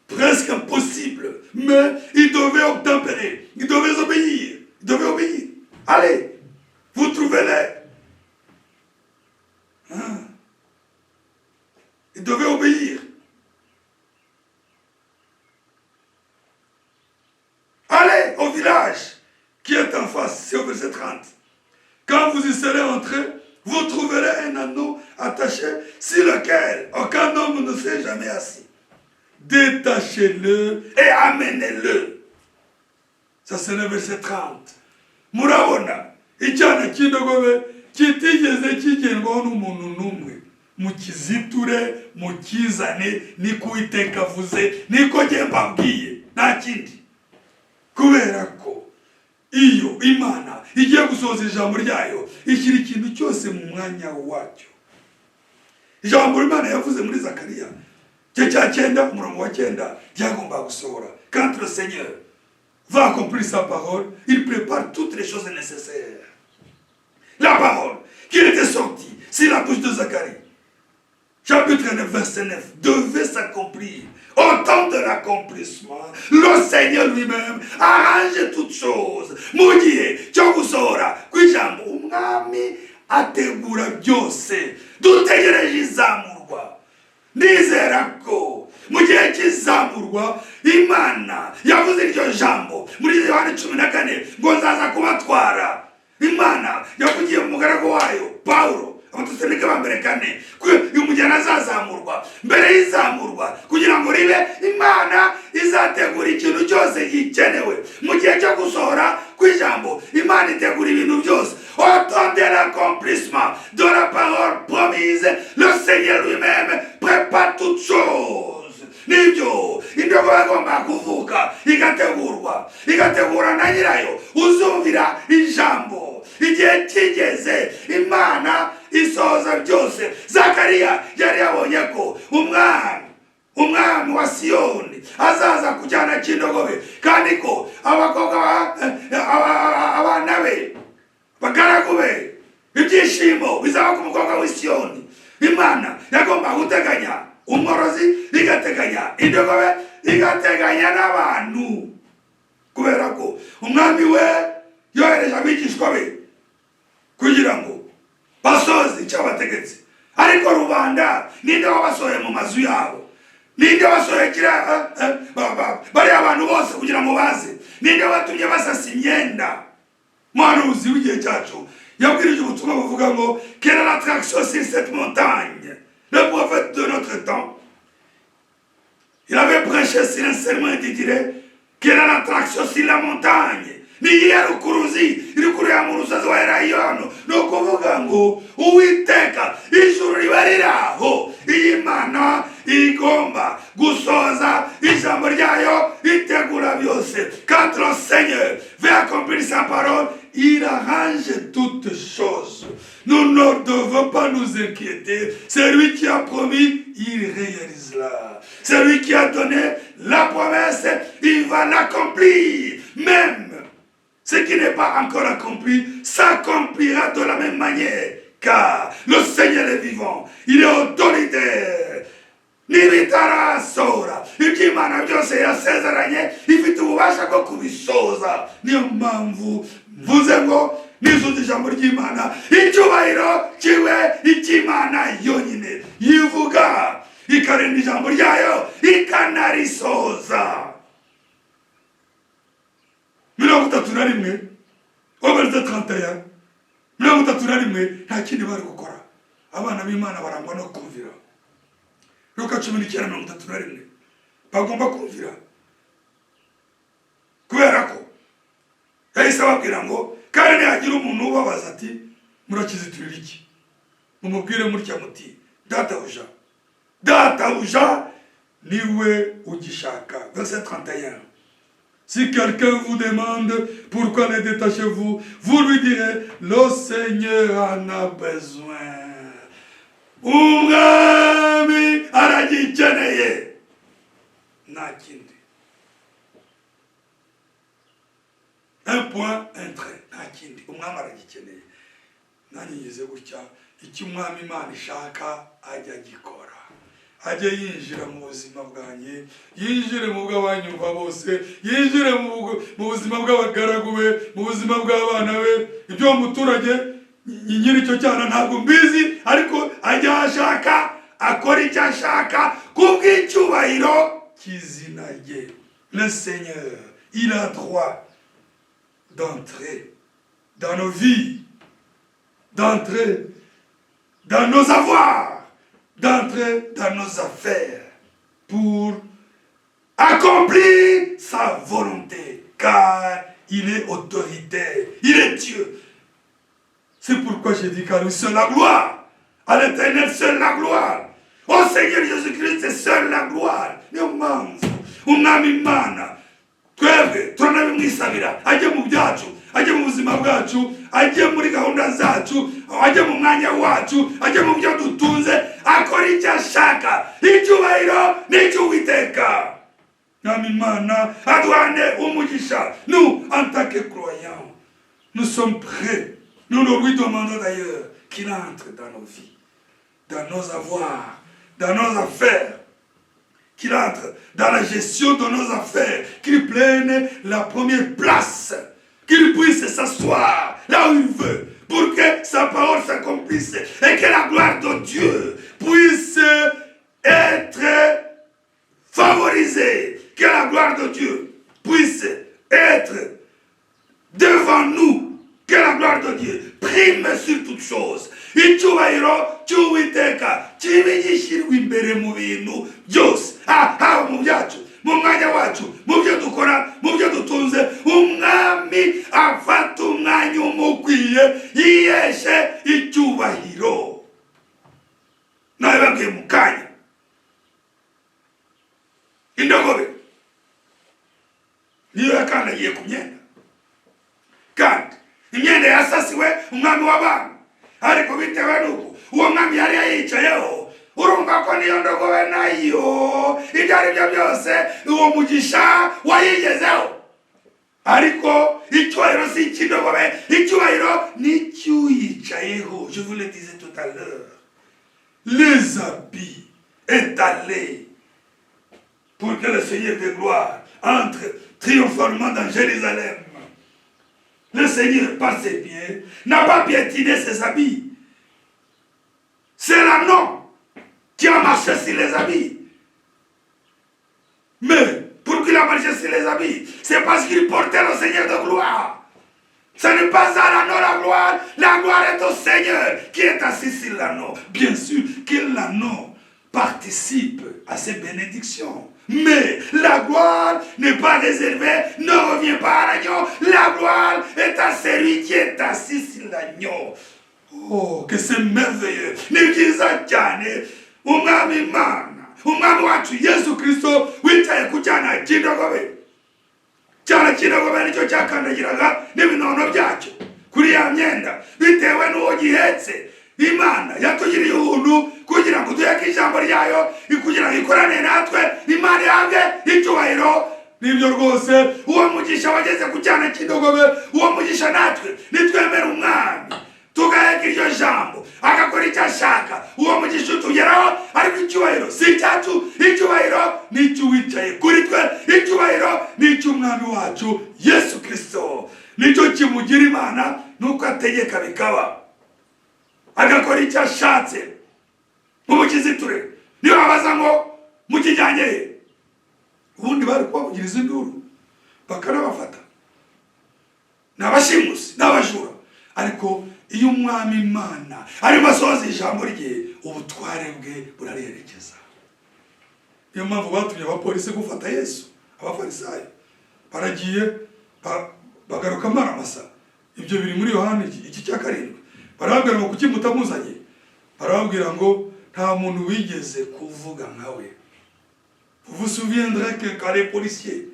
presque impossible, mais ils devaient obtempérer, ils devaient obéir, ils devaient obéir. Allez, vous trouvez-les. Hein? Ils devaient obéir. Allez au village qui est en face, c'est au verset 30. Quand vous y serez entrés, vous trouverez un anneau attaché sur lequel aucun homme ne s'est jamais assis. Détachez-le et amenez-le. Ça c'est le verset 30. Murabona, icyana cy'indogobe kitigeze kigendwaho n'umuntu n'umwe. Mukiziture, mukizane, niko Uwiteka avuze, niko njye mbabwiye, nta kindi. Kubera ko iyo Imana igiye gusohoza ijambo ryayo, ishyira ikintu cyose mu mwanya wacyo. Ijambo Imana yavuze muri Zakariya cya 9, umurongo wa 9, ryagomba gusohora. Quand le Seigneur va accomplir sa parole, il prépare toutes les choses nécessaires. La parole qui était sortie sur la bouche de Zacharie, chapitre 9, verset 9, devait s'accomplir. Au temps de l'accomplissement, le Seigneur lui-même arrange toutes choses. Mugihe cyo gusohora kw'ijambo, umwami ategura byose. Dutegereje izamurwa. Nizera ko mu gihe cy'izamurwa Imana yavuze iryo jambo muri Yohana 14 ngo nzaza kubatwara. Imana yavugiye mu mugaragu wayo Paulo, Abatesalonike ba mbere 4, ko uyu mujyana azazamurwa. Mbere y'izamurwa kugira ngo ribe, Imana izategura ikintu cyose gikenewe. Mu gihe cyo gusohora kw'ijambo, Imana itegura ibintu byose. Au temps de l'accomplissement de la parole promise, le Seigneur lui-même prépare toutes choses. Nibyo indogobe agomba kuvuka, igategura na nyirayo uzumvira ijambo. Igihe kigeze, Imana isohoza byose. Zakariya yari yabonye ko umwami wa Siyoni azaza kujyana cy'indogobe, kandi ko abakobwa abana be bagaragu be ibyishimo bizaba ku mukobwa w'i Siyoni. Imana yagomba guteganya umworozi, igateganya indogobe, igateganya n'abantu, kubera ko umwami we yohereje abigishwa be kugira ngo basoze icyo bategetse. Ariko rubanda ninde wabasohoye mu mazu yabo? Ninde wasohoye bari abantu bose kugira ngo baze? Ninde watumye basasa imyenda? Muhanuzi w'igihe cyacu yabwirije ubutumwa buvuga ngo quelle est l'attraction sur cette montagne? Le prophète de notre temps, il avait prêché sur un serment intitulé quelle est l'attraction sur la montagne? Niye rukuruzi irikurira mu rusazi wa Elayono, no kuvuga ngo Uwiteka ijuru ribariraho. Imana igomba gusoza ijambo ryayo, itegura byose. Quand le Seigneur veut accomplir sa parole, il arrange toutes choses. Nous ne devons pas nous inquiéter. C'est lui qui a promis, il réalisera. C'est lui qui a donné la promesse, il va l'accomplir. Même ce qui n'est pas encore accompli s'accomplira de la même manière, car le Seigneur est vivant, il est autoritaire. n'ibitarasohora iby'Imana byose yasezeranye ifite ububasha bwo kubisoza. Niyo mpamvu mvuze ngo nizuza ijambo ry'Imana, icyubahiro kiwe icy'Imana yonyine yivuga ikarinda ijambo ryayo ikanarisoza. 31 verset 31, 31 nta kindi bari gukora. Abana b'Imana barangwa no kumvira. Luka 19:31 bagomba kumvira, kubera ko yahise ababwira ngo kandi nihagira umuntu ubabaza ati murakiziturira iki, mumubwire mutya muti databuja niwe ugishaka. Verset 31. Si quelqu'un vous demande pourquoi les détachez-vous, vous lui direz le Seigneur en a besoin. Umwami aragikeneye nta kindi. Un point, un trait, nta kindi. Umwami aragikeneye. Nanyize gutya icyo umwami Imana ishaka ajya gikora, ajye yinjira mu buzima bwanjye, yinjire mu bw'abanyumva bose, yinjire mu buzima bw'abagaragu be, mu buzima bw'abana be. Ibyo umuturage nyiri icyo cyana ntabwo mbizi, ariko ajya ashaka akora icyo ashaka kubw'icyubahiro cy'izina rye. Le Seigneur, il a droit d'entrer dans nos vies, d'entrer dans nos avoirs, d'entrer dans nos affaires pour accomplir sa volonté, car il est autoritaire, il est Dieu. C'est pourquoi j'ai dit qu'à lui seul la gloire, à l'Éternel seul la gloire, au Seigneur Jésus-Christ c'est seul la gloire. Niyo mpamvu umwami Imana twebwe turanabimwisabira, ajye mu byacu, ajye mu buzima bwacu, ajye muri gahunda zacu, ajye mu mwanya wacu, ajye mu byo dutunze, akora icyo ashaka. Icyubahiro n'icy'Uwiteka. Mwami Imana aduhane umugisha. Nous en tant que croyants, nous sommes prêts. Nous lui demandons d'ailleurs qu'il entre dans nos vies, dans nos avoirs, dans nos affaires, qu'il entre dans la gestion de nos affaires, qu'il prenne la première place, qu'il puisse s'asseoir là où il veut, pour que sa parole s'accomplisse et que la gloire de Dieu puisse être favorisée, que la gloire de Dieu puisse être devant nous, que la gloire de Dieu prime sur toutes choses. Icyubahiro cy'Uwiteka kibe gishyirwa imbere mu bintu byose, haba mu byacu, mu mwanya wacu, mu byo dukora, mu byo dutunze. Umwami afata umwanya umukwiye, yiyeshe icyubahiro. Nawe babwiye mu kanya indogobe niyo yakandagiye ku myenda, kandi imyenda yasasiwe umwami w'abantu, ariko bitewe n'uko uwo mwami yari yayicayeho, urumva ko niyo ndogobe nayo ibyo ari byo byose uwo mugisha wayigezeho. Ariko icyubahiro si icy'indogobe, icyubahiro ni cy'uyicayeho. Je vous le disais tout à l'heure, les habits étalés pour que le Seigneur de gloire entre triomphalement dans Jérusalem. Le Seigneur, par ses pieds, n'a pas piétiné ses habits. C'est l'agneau qui a marché sur les habits. Mais pour qu'il a marché sur les habits, c'est parce qu'il portait le Seigneur de gloire. Ce n'est pas à l'agneau la gloire est au Seigneur qui est assis sur l'agneau. Bien sûr que l'agneau participe à ces bénédictions. Mais la gloire n'est pas réservée, ne revient pas à l'agneau. La gloire est à celui qui est assis sur l'agneau. Oh, que c'est merveilleux. Ni byiza cyane umwami Imana, umwami wacu Yesu Kristo wicaye ku cyana cy'indogobe. Cyana cy'indogobe nicyo cyakandagiraga n'ibinono byacyo kuri ya myenda, bitewe n'uwo gihetse. Imana yatugiriye ubuntu kugira ngo duheke ijambo ryayo, kugira ngo ikorane natwe, Imana yahabwe icyubahiro. Nibyo rwose uwo mugisha wageze ku cyana cy'indogobe, uwo mugisha natwe nitwemera umwami tugaheka iryo jambo agakora icyo ashaka, uwo mugisha utugeraho. Ariko icyubahiro si icyacu, n'icy'uwicaye kuri twe, icyubahiro n'icy'umwami wacu Yesu Kristo. Nicyo kimugira Imana, nuko ategeka bikaba, agakora icyo ashatse. Mukiziture niba babaza ngo mukijyanye he, ubundi bari kubavugiriza induru bakanabafata, n'abashimusi n'abajura. Ariko iyo umwami Imana arimo asohoza ijambo rye, ubutware bwe burarerekeza. Niyo mpamvu batumye abapolisi gufata Yesu. Abafarisayo baragiye bagaruka maramasa. Ibyo biri muri Yohana iki cya 7. Barabwira ngo kuki mutamuzanye? Barabwira ngo nta muntu wigeze kuvuga nkawe. Vous vous souviendrez que quand les policiers,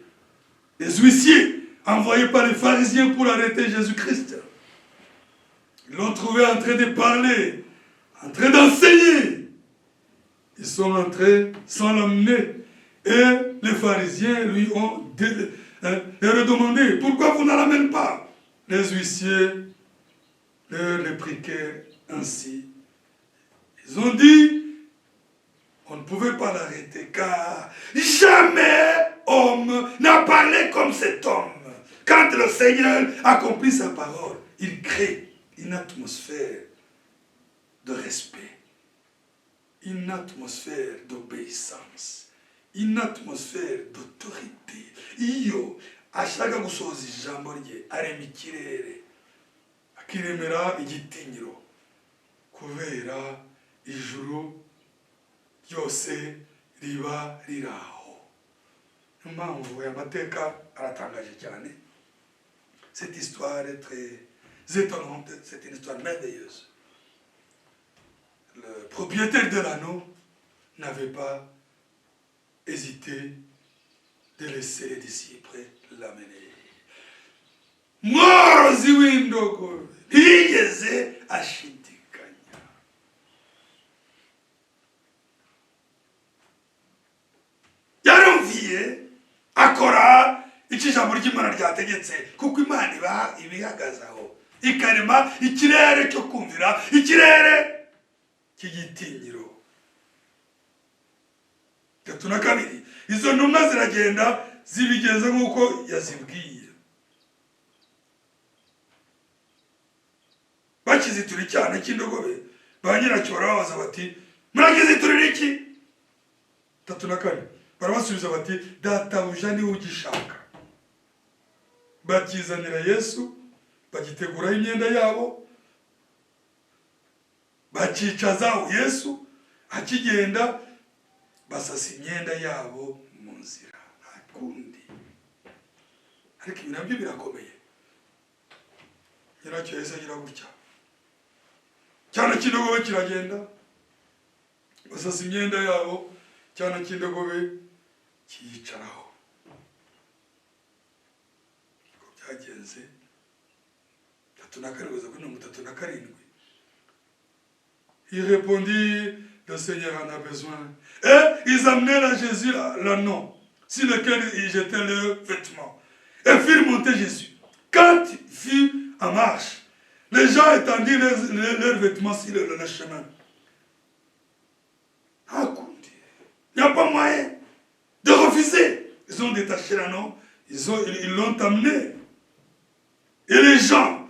les huissiers envoyés par les pharisiens pour arrêter Jésus-Christ, ils l'ont trouvé en train de parler, en train d'enseigner. Ils sont entrés sans l'amener. Et les pharisiens lui ont demandé, pourquoi vous ne l'amenez pas? Les huissiers leur répliquaient ainsi. Ils ont dit, on ne pouvait pas l'arrêter car jamais homme n'a parlé comme cet homme. Quand le Seigneur accomplit sa parole, il crée une atmosphère de respect, une atmosphère d'obéissance, une atmosphère d'autorité. Iyo ashaka gusohoza ijambo rye arema ikirere, akiremera igitinyiro, kubera ijuru ryose riba riraho. Impamvu aya mateka aratangaje cyane. Cette histoire est très étonnante, c'est une histoire merveilleuse. Le propriétaire de l'anneau n'avait pas hésité de laisser les disciples l'amener. Mworozi w'indogobe ntiyigeze ashidikanya. Yarumviye akora icyo ijambo ry'Imana ryategetse, kuko Imana iba ibihagazaho, ikarema ikirere cyo kumvira, ikirere cy'igitinyiro. 3, izo ntumwa ziragenda zibigenza nk'uko yazibwiye. Bakizitura icyana cy'indogobe, ba nyiracyo barababaza bati, murakiziturira iki? 3, barabasubiza bati, databuja niwe ugishaka. Bakizanira Yesu, bagiteguraho imyenda yabo, bakicazaho Yesu, akigenda basasa imyenda yabo mu nzira. Nta kundi. Ariko ibi nabyo birakomeye. Nyiracyo Yesu agira gutya, cyana cy'indogobe kiragenda, basasa imyenda yabo, cyana cy'indogobe kiyicaraho. Ko byagenze 3. Il répondit, le Seigneur en a besoin. Et ils amenèrent à Jésus l'anneau sur lequel ils jetaient leurs vêtements et firent monter Jésus. Quand il fut en marche, les gens étendirent leurs vêtements sur le chemin. Il n'y a pas moyen de refuser. Ils ont détaché l'anneau, ils l'ont amené. Et les gens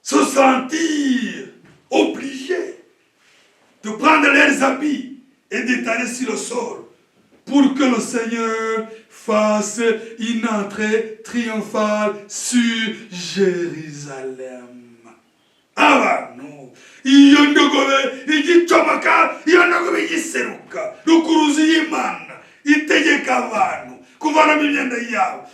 se sentirent obligés de prendre leurs habits et d'étaler sur le sol pour que le Seigneur fasse une entrée triomphale sur Jérusalem. Abantu iyo ndogobe igicomaka, iyo ndogobe igiseruka, rukuruzi y'Imana itegeka abantu kuvanamo imyenda yabo.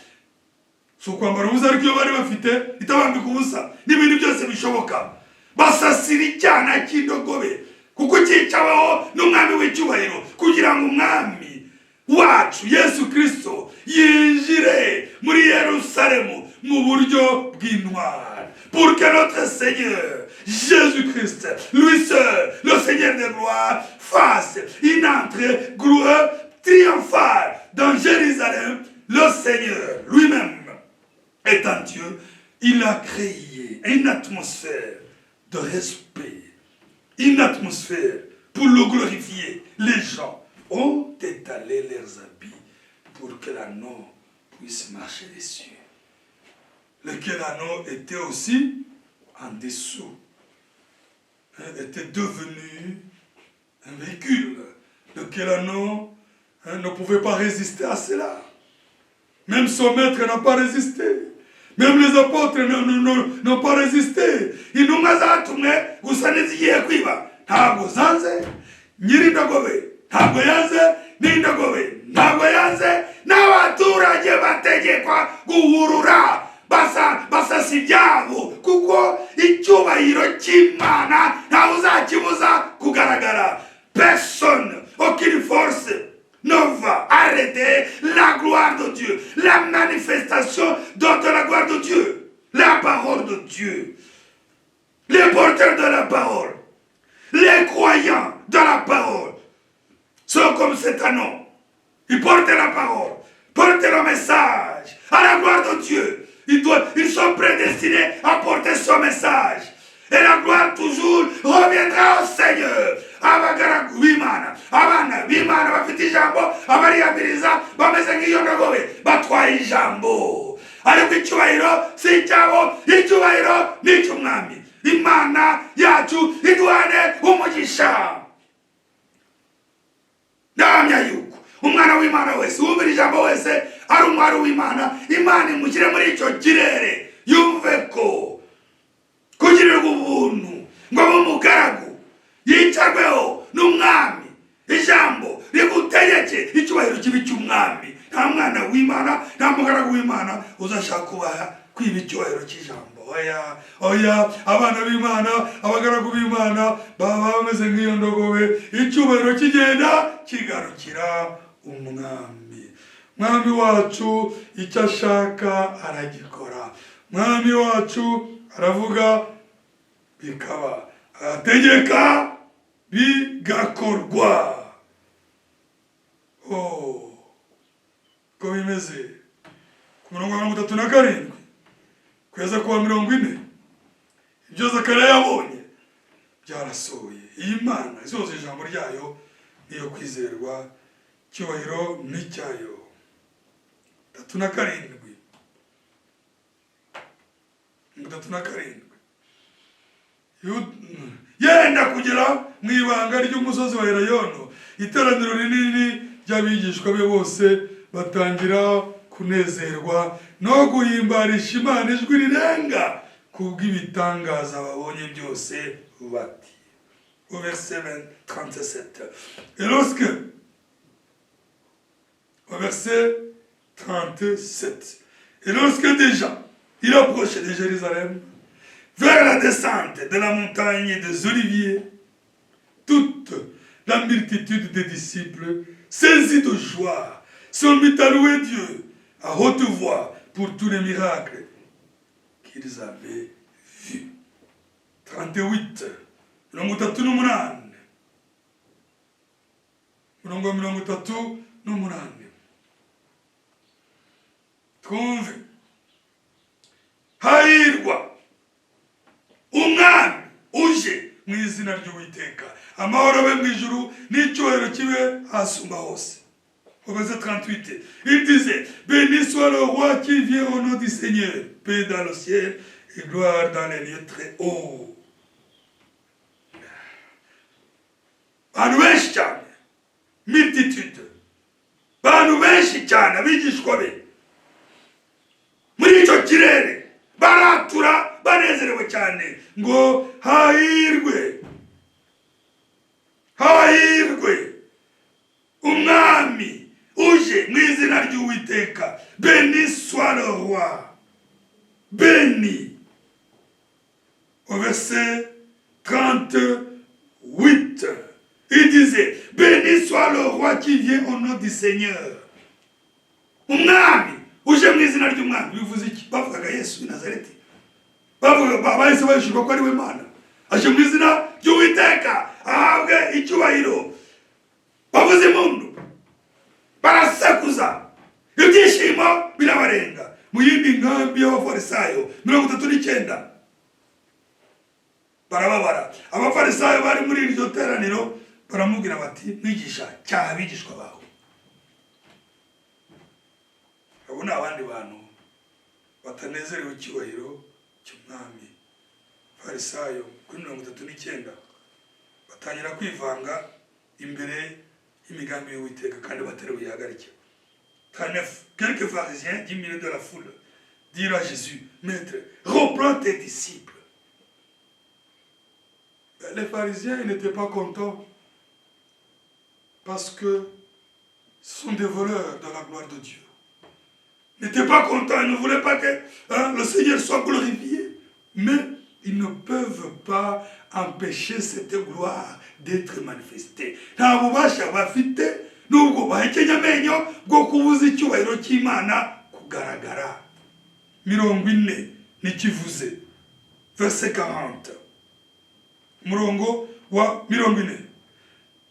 Si ukwambara ubusa, ariko iyo bari bafite itabambika ubusa n'ibindi byose bishoboka. Basasira icyana cy'indogobe kuko cyicaweho n'umwami w'icyubahiro, kugira ngo umwami wacu Yesu Kristo yinjire muri Yerusalemu mu buryo bw'intwari. Pour que notre Seigneur Jésus-Christ, lui seul, le Seigneur des gloires, fasse une entrée triomphale dans Jérusalem. Le Seigneur lui-même étant Dieu, il a créé une atmosphère de respect, une atmosphère pour le glorifier. Les gens ont étalé leurs habits pour que l'anneau puisse marcher dessus. Lequel anneau était aussi en dessous, était devenu un véhicule. Lequel anneau ne pouvait pas résister à cela. Même son maître n'a pas résisté. Même les apôtres n'ont pas résisté. Intumwa zatumwe gusa n'izigiye kwiba ntabwo zanze, nyirindogobe ntabwo yanze, n'indogobe ntabwo yanze, n'abaturage bategekwa guhurura basasa ibyabo kuko icyubahiro cy'Imana ntawe uzakibuza kugaragara. Personne, aucune force ne va arrêter la gloire de Dieu, la manifestation de la gloire de Dieu, la parole de Dieu. Les porteurs de la parole, les croyants de la parole sont comme cet anneau. Ils portent la parole, portent le message à la gloire de Dieu. Ils sont prédestinés à porter son message. Et la gloire toujours reviendra au Seigneur. Abagaragu b'Imana, abana b'Imana bafite ijambo, abariyamiriza bameze nk'iyo ndogobe batwaye ijambo. Ariko icyubahiro si icyabo, icyubahiro ni icy'Umwami. Imana yacu iduhane umugisha. Ndahamya yuko umwana w'Imana wese wumvira ijambo wese ari umwana w'Imana, Imana imushyire muri icyo kirere yumve ko kugirirwa ubuntu ngo abe umugaragu yicarweho n'Umwami, ijambo rigutegeke, icyubahiro kibi cy'Umwami. Nta mwana w'Imana, nta mugaragu w'Imana uzashaka kubaha kwiba icyubahiro cy'ijambo. Oya, abana b'Imana, abagaragu b'Imana baba bameze nk'iyo ndogobe, icyubahiro kigenda kigarukira Umwami. Mwami wacu icyo ashaka aragikora. Mwami wacu aravuga bikaba, ategeka bigakorwa. Ko bimeze ku murongo wa 37 kugeza ku wa 40, ibyo Zakariya yabonye byarasohoye. Iyi Mana isohoza ijambo ryayo niyo kwizerwa, cyubahiro ni cyayo. 37 yenda kugera mu ibanga ry'umusozi wa Elayono, iteraniro rinini ry'abigishwa be bose batangira kunezerwa no guhimbarisha Imana ijwi rirenga kubw'ibitangaza babonye byose bati. Au verset 37. Et lorsque déjà il approchait de Jérusalem, vers la descente de la montagne des Oliviers, toute la multitude des disciples, saisis de joie, se mit à louer Dieu à haute voix pour tous les miracles qu'ils avaient vus. 38. Twumve. Hahirwa Umwami uje mu izina ry'Uwiteka, amahoro abe mu ijuru n'icyubahiro kibe asumba hose. Au verset 38, il disait, béni soit le roi qui vient au nom du Seigneur, paix dans le ciel et gloire dans les lieux très hauts. Bantu benshi cyane, multitude, bantu benshi cyane abigishwa be muri icyo kirere baratura banezerewe cyane ngo hahirwe Umwami uje mu izina ry'Uwiteka, béni soit le roi, béni. Au verset 38, il disait, béni soit le roi qui vient au nom du Seigneur. Umwami uje mu izina ry'Umwami bivuze iki? Bavugaga Yesu w'i Nazareti, bavuga bahise bayishurwa ko ari we Mana, aje mu izina ry'Uwiteka ahabwe icyubahiro. Bavuze impundu, barasakuza, ibyishimo birabarenga. Mu yindi nkambi y'Abafarisayo 39 barababara. Abafarisayo bari muri iryo teraniro baramubwira bati mwigisha cyaha abigishwa bawe. Abo ni abandi bantu batanezerewe icyubahiro cy'umwami. Farisayo kuri 39 batangira kwivanga imbere y'imigambi y'Uwiteka kandi bateruye ihagarike. 39 quelques pharisiens du milieu de la foule dirent à Jésus, Maître, reprends tes disciples. Les pharisiens n'étaient pas contents parce que ce sont des voleurs de la gloire de Dieu. Ils n'étaient pas contents, ils ne voulaient pas que le Seigneur soit glorifié. Mais ils ne peuvent pas empêcher cette gloire d'être manifestée. Nta bubasha bafite nubwo bahekenya amenyo bwo kubuza icyubahiro cy'Imana kugaragara. 40 nikivuze. Verset 40. Murongo wa 40.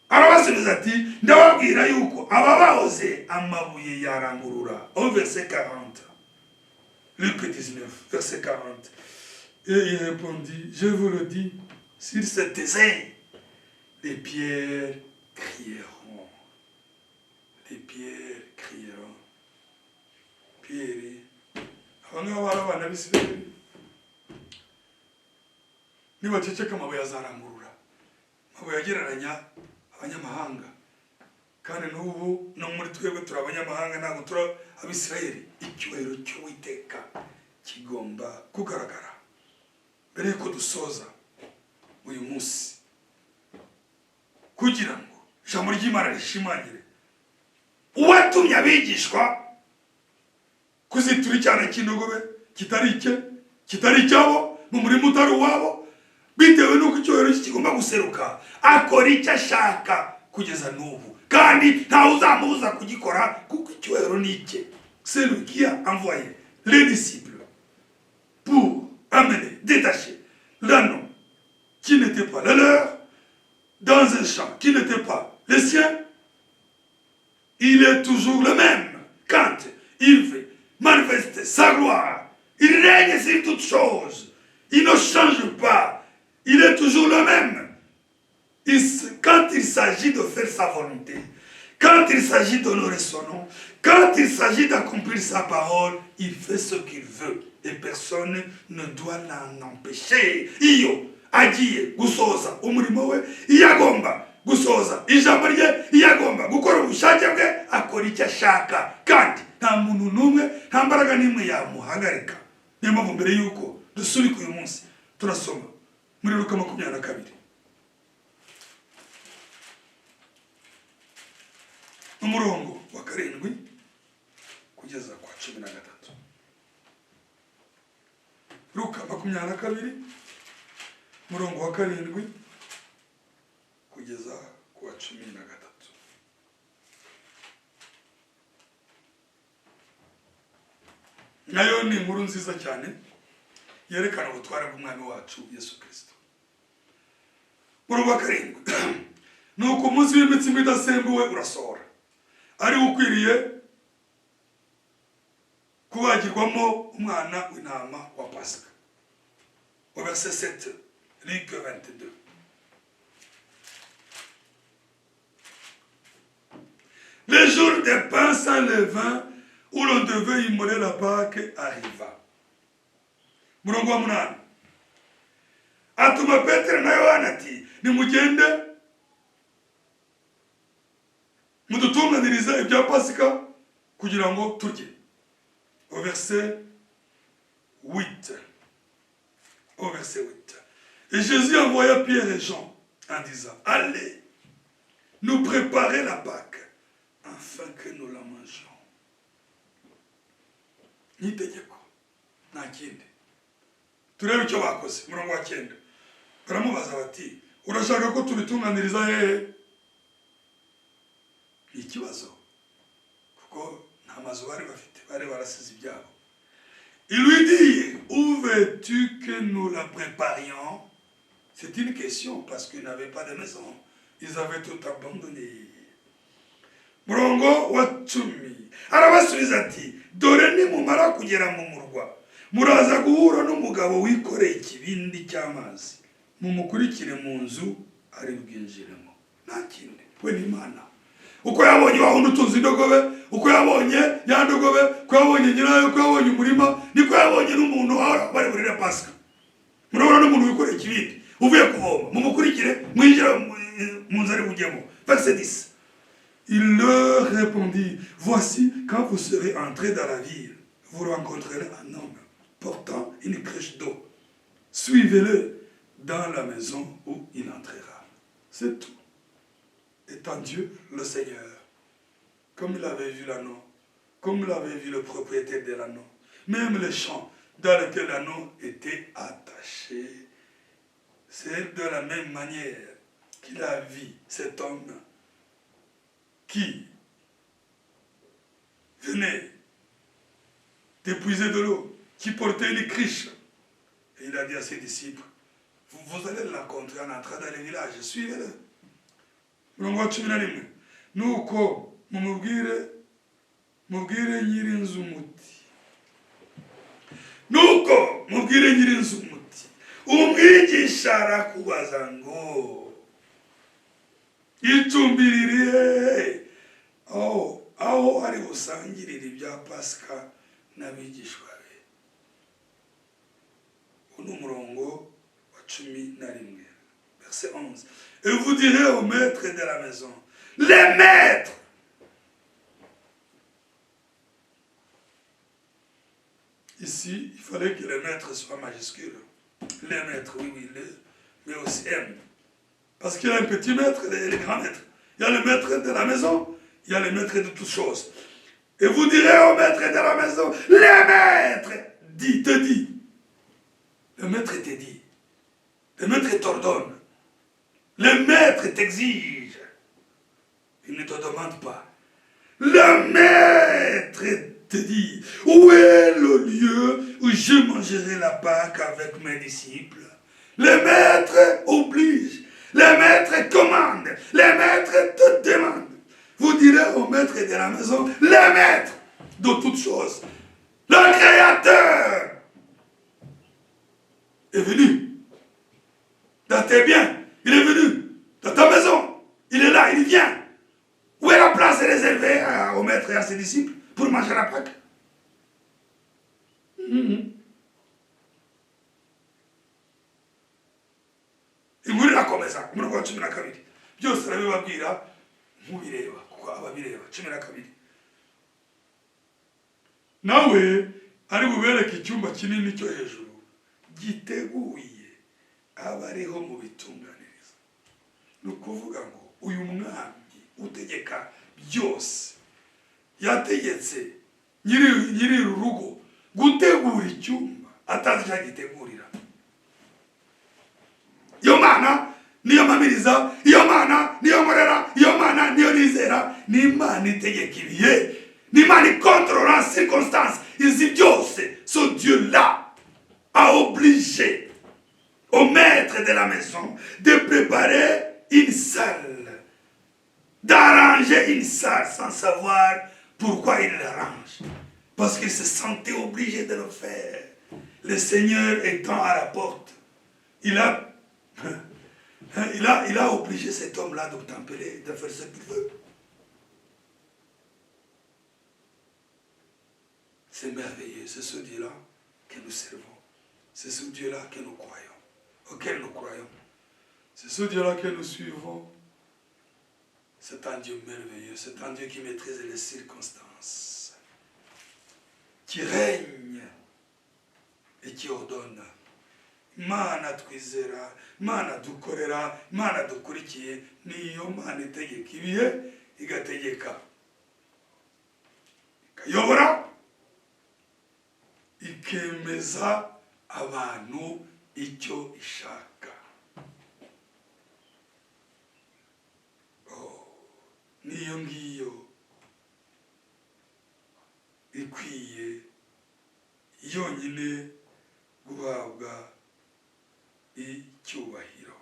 Arabasubiza ati ndababwira yuko aba bahoze amabuye yarangurura. Au verset 40. Luc 19, verset 40. Et il répondit, je vous le dis, s'ils se taisaient, les pierres crieront. Les pierres crieront. Pierre. Abana b'Isirayeli nibaceceka amabuye azarangurura. Amabuye agereranya abanyamahanga. Kandi n'ubu no muri twebwe turi abanyamahanga ntabwo turi ab'Isirayeli. Icyubahiro cy'Uwiteka kigomba kugaragara. Mbere yuko dusoza uyu munsi kugira ngo ijambo ry'Imana rishimangire uwatumye abigishwa kuzitura icyana cy'indogobe kitari icyabo mu murimo utari uwabo bitewe n'uko icyubahiro kigomba guseruka akora icyo ashaka kugeza n'ubu kandi ntawe uzamubuza kugikora kuko icyubahiro ni icye. C'est lui qui a envoyé les disciples pour amener, détacher l'anneau qui n'était pas le leur dans un champ qui n'était pas le sien. Il est toujours le même quand il veut manifester sa gloire. Il règne sur toutes choses. Il ne change pas. Il est toujours le même. Quand il s'agit de faire sa volonté, quand il s'agit d'honorer son nom, quand il s'agit d'accomplir sa parole, il fait ce qu'il veut. Et personne ne doit l'en empêcher. Iyo agiye gusoza umurimo we, iyagomba gusoza ijambo rye, iyagomba gukora ubushake bwe, akora icyo ashaka kandi nta muntu n'umwe, nta mbaraga n'imwe yamuhagarika. Niyo mpamvu mbere yuko dusubika uyu munsi turasoma muri Luka 22 umurongo wa 7 kugeza kwa 13. Luka 22 umurongo wa 7 kugeza kwa 13. Nayo ni inkuru nziza cyane yerekana ubutware bw'umwami wacu Yesu Kristo. Umurongo wa 7 nuko umunsi w'imitsima idasembuwe urasohora, ari ukwiriye kubagirwamo umwana w'intama wa Pasika. Au verset 7, Luc 22. Le jour des pains sans levain où l'on devait immoler la Pâque arriva. Murongo wa 8. Atuma Petero na Yohana ati nimugende mudutunganiriza ibya Pasika kugira ngo turye. Au verset 8. Au verset 8. Et Jésus envoya Pierre et Jean en disant, allez, nous préparer la Pâque afin que nous la mangions. Nitegeko nta kindi. Turebe icyo bakoze. Murongo wa 9. Baramubaza bati urashaka ko tubitunganiriza hehe? Ni ikibazo kuko nta mazu bari bafite, bari barasize ibyabo. Il lui dit, où veux-tu que nous la préparions? C'est une question parce qu'ils n'avaient pas de maison. Ils avaient tout abandonné. Murongo wa 10. Arabasubiza ati dore nimumara kugera mu murwa muraza guhura n'umugabo wikoreye ikibindi cy'amazi, mumukurikire mu nzu ari bwinjiremo. nta kindi we ni Imana. Uko yabonye wahunda utunze indogobe, uko yabonye ya ndogobe, uko yabonye nyirayo, uko yabonye umurima, niko yabonye n'umuntu aho bari burire Pasika. Murabona n'umuntu wikoreye ikibindi uvuye kuvoma, mumukurikire mwinjira mu nzara bujyemo. Verset 10. Il leur répondit, voici, quand vous serez entrés dans la ville, vous rencontrerez un homme portant une cruche d'eau. Suivez-le dans la maison où il entrera. C'est tout. Étant Dieu, le Seigneur, comme il avait vu l'anneau, comme il avait vu le propriétaire de l'anneau, même le champ dans lequel l'anneau était attaché, c'est de la même manière qu'il a vu cet homme qui venait d'épuiser de l'eau, qui portait une cruche. Et il a dit à ses disciples, vous allez le rencontrer en entrant dans le village, suivez-le. Nuko mumubwire nyirinzu muti. Nuko mubwire nyirinzu muti. Umwigisha arakubaza ngo itumbirire aho ari busangirire ibya Pasika n'abigishwa be. Uno murongo wa 11. Verset 11. Et vous direz au maître de la maison, les maîtres. Ici, il fallait que le maître soit majuscule. Les maîtres, oui, mais aussi M. Parce qu'il y a un petit maître et les grands maîtres. Il y a le maître de la maison, il y a le maître de toutes choses. Et vous direz au maître de la maison, les maîtres, te dit. Le maître te dit. Le maître t'ordonne. Le maître t'exige. Il ne te demande pas. Le maître te dit, où est le lieu où je mangerai la Pâque avec mes disciples? Le maître oblige. Le maître commande. Le maître te demande. Vous direz au maître de la maison, le maître de toutes choses, le créateur est venu dans tes biens. Il est venu dans ta maison. Il est là, il vient. Où est la place réservée au maître et à ses disciples pour manger la Pâque? Inkuru irakomeza ku murongo wa 12. Byose arabibabwira mubireba kuko ababireba 12. Nawe ari bubereke icyumba kinini cyo hejuru giteguye abariho mu bitunganiriza. Nukuvuga ngo uyu mwami utegeka byose yategetse nyiri urugo gutegura icyumba atazi cyagitegurira. Iyo Mana niyo mamiriza, iyo Mana niyo morera, iyo Mana niyo nizera, ni Imana itegeka ibihe, ni Imana ikontorora circonstances. Izi byose, ce Dieu-là a obligé au maître de la maison de préparer une salle, d'arranger une salle sans savoir pourquoi il l'arrange. Parce qu'il se sentait obligé de le faire. Le Seigneur étant à la porte, il a obligé cet homme-là de tempérer, de faire ce qu'il veut. C'est merveilleux, c'est ce Dieu-là que nous servons. C'est ce Dieu-là que nous croyons, auquel nous croyons. C'est ce Dieu-là que nous suivons. C'est un Dieu merveilleux, c'est un Dieu qui maîtrise les circonstances, qui règne et qui ordonne. Mana twizera, Mana dukorera, Mana dukurikiye, niyo Mana itegeka ibihe, igategeka, ikayobora, ikemeza abantu icyo ishaka. Niyo ngiyo ikwiye yonyine guhabwa icyubahiro.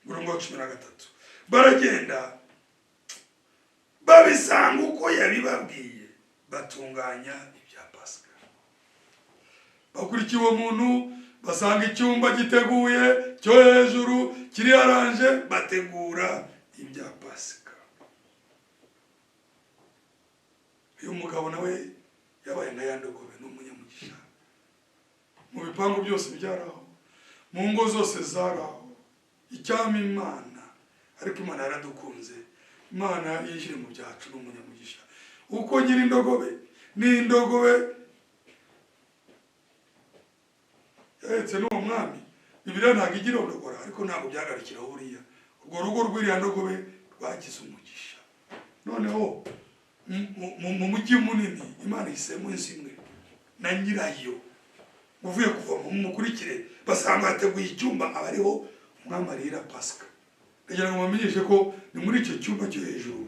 Murongo wa 13. Baragenda babisanga uko yabibabwiye, batunganya ibya Pasika. Bakurikiye uwo muntu basanga icyumba giteguye cyo hejuru kiri aranje, bategura ibya Pasika. Uyu mugabo nawe yabaye nka ya ndogobe, n'umunyamugisha. Mu bipangu byose byaraho, mu ngo zose zaraho, icyama Imana, ariko Imana yaradukunze. Imana yinjire mu byacu, n'umunyamugisha. Uko nyiri indogobe n'indogobe yahetse n'uwo mwami, Bibiliya ntabwo igira urondogora, ariko ntabwo byagarukiraho buriya. Urwo rugo rw'iriya ndogobe rwagize umugisha. Noneho mu mujyi munini Imana ihisemo inzu imwe na nyirayo, uvuye kuvoma mukurikire, basanga hateguye icyumba abariho umwami arira Pasika. Kugira ngo bamenyeshe ko ni muri icyo cyumba cyo hejuru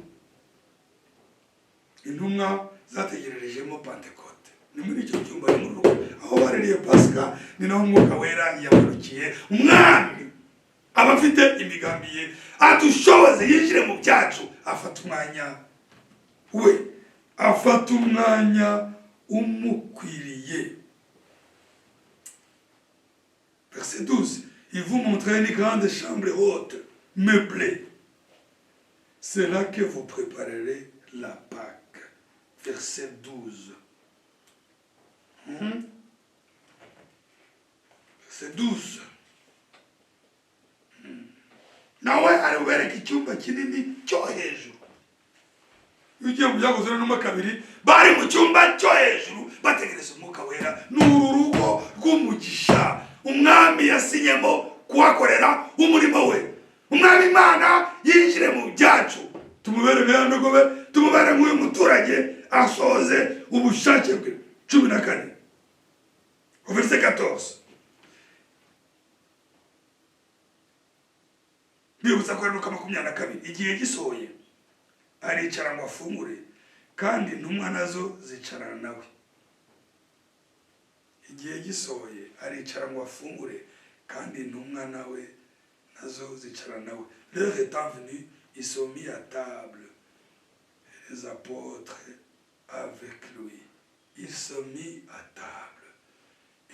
intumwa zategererejemo Pentekote. Ni muri icyo cyumba ni mu rugo aho baririye Pasika, ni naho Umwuka Wera yamanukiye. Umwami aba afite imigambi ye, adushoboze yinjire mu byacu, afata umwanya we, afata umwanya umukwiriye. Verset 12, il vous montrera une grande chambre haute, meublée. C'est là que vous préparerez la Pâque. Verset 12. Verset 12. Nawe arabereka icyumba kinini cyo hejuru. Ugiye mu byakozwe n'intumwa kabiri, bari mu cyumba cyo hejuru bategereza Umwuka Wera. N'uru rugo rw'umugisha umwami yasinyemo kuhakorera umurimo we. Umwami Imana yinjire mu byacu, tumubere nka ndogobe, tumubere nk'uyu muturage asohoze ubushake bwe. 14 verset 14. Bibutsa ko Luka 22, igihe gisohoye aricara ngo afungure, kandi intumwa nazo zicarana nawe. Igihe gisohoye aricara ngo afungure, kandi intumwa nawe nazo zicarana nawe. L'heure étant venue, ils sont mis à table, les apôtres avec lui. Ils sont mis à table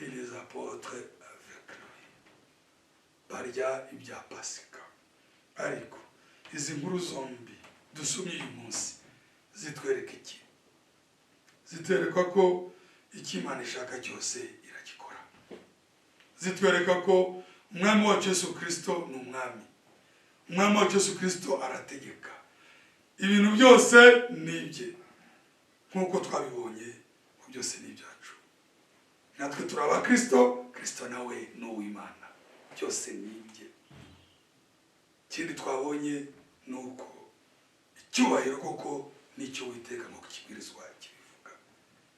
et les apôtres avec lui. Barya ibya Pasika. Ariko izi nkuru zombi dusomye uyu munsi zitwereka iki? Zitwereka ko icyo Imana ishaka cyose iragikora. Zitwereka ko umwami wacu Yesu Kristo ni umwami. Umwami wacu Yesu Kristo arategeka. Ibintu byose ni ibye. Nk'uko twabibonye, byose ni ibyacu. Natwe turi abakristo, Kristo nawe ni uw'Imana. Byose ni ibye. Ikindi twabonye ni uko icyubahiro koko nicyo Uwiteka mu kibwirizwa kibivuga.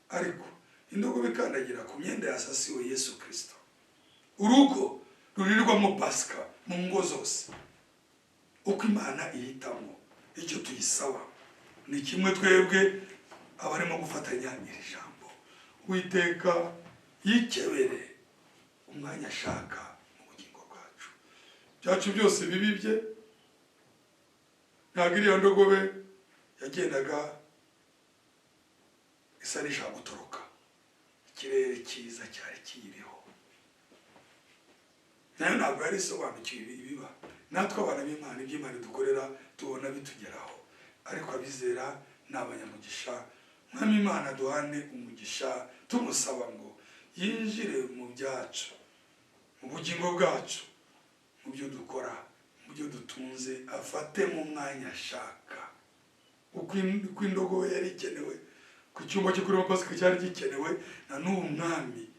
Ariko indogobe ikandagira ku myenda yasasiwe Yesu Kristo. Urugo rurirwamo Pasika mu ngo zose. Uko Imana ihitamo, icyo tuyisaba ni kimwe, twebwe abarimo gufatanya iri jambo. Uwiteka yikebere umwanya ashaka mu bugingo bwacu. Byacu byose bibibye. Ntabwo iriya ndogobe yagendaga isa n'ishaka gutoroka. Ikirere cyiza cyari kiyiriho, nayo ntabwo yari isobanukiwe ibiba. Natwe abana b'Imana, iby'Imana dukorera tubona bitugeraho, ariko abizera ni abanyamugisha. Mwami Imana duhane umugisha, tumusaba ngo yinjire mu byacu, mu bugingo bwacu, mu byo dukora, mu byo dutunze, afate mu mwanya ashaka. Uko indogobe yari ikenewe, ku cyumba cyo kuri Pasika cyari gikenewe, na n'uwo mwami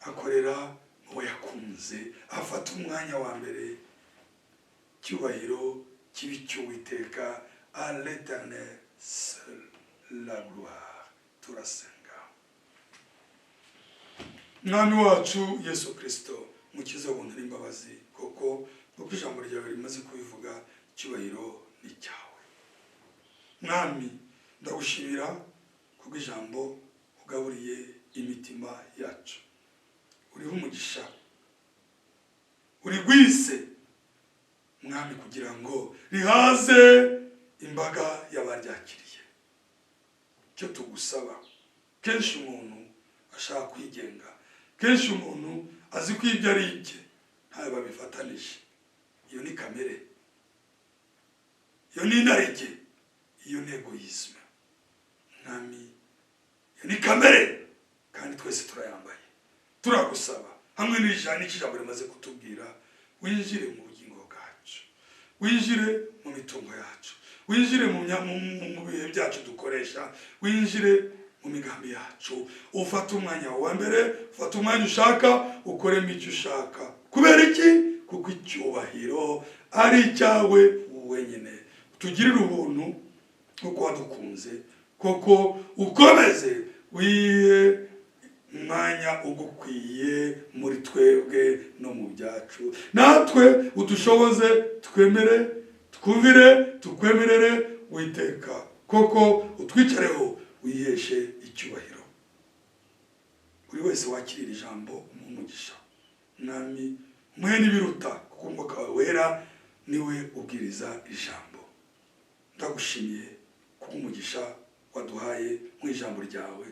akorera uwo yakunze, afata umwanya wa mbere. Cyubahiro kibi cy'Uwiteka, à l'Éternel seul la gloire. Turasenga. Mwami wacu Yesu Kristo, mukiza w'ubuntu n'imbabazi, koko uko ijambo ryawe rimaze kubivuga, cyubahiro ni cyawe. Mwami, ndagushimira kubwo ijambo ugaburiye imitima yacu. Uriho umugisha, uri gwise Mwami, kugira ngo rihaze imbaga y'abaryakiriye. Cyo tugusaba, kenshi umuntu ashaka kwigenga, kenshi umuntu azi ko ibyo ari ibye ntawe babifatanije. Iyo ni kamere, iyo ni inarijye, iyo ni egoisme. Mwami, iyo ni kamere kandi twese turayambaye. Turagusaba hamwe n'ijambo rimaze kutubwira, winjire mu bugingo bwacu, winjire mu mitungo yacu, winjire mu bihe byacu dukoresha, winjire mu migambi yacu. Ufata umwanya wa mbere, ufata umwanya ushaka, ukoremo icyo ushaka. Kubera iki? Kuko icyubahiro ari icyawe wenyine. Tugirire ubuntu kuko wadukunze, kuko ukomeze wiye umwanya ugukwiye muri twebwe no mu byacu. Natwe udushoboze, twemere, twumvire, tukwemerere Uwiteka, koko utwicareho wiheshe icyubahiro. Buri wese wakirira ijambo umugisha. Mwami, mwe nibiruta kuko umwuka wawe wera niwe ubwiriza ijambo. Ndagushimiye kuko umugisha waduhaye mu ijambo ryawe.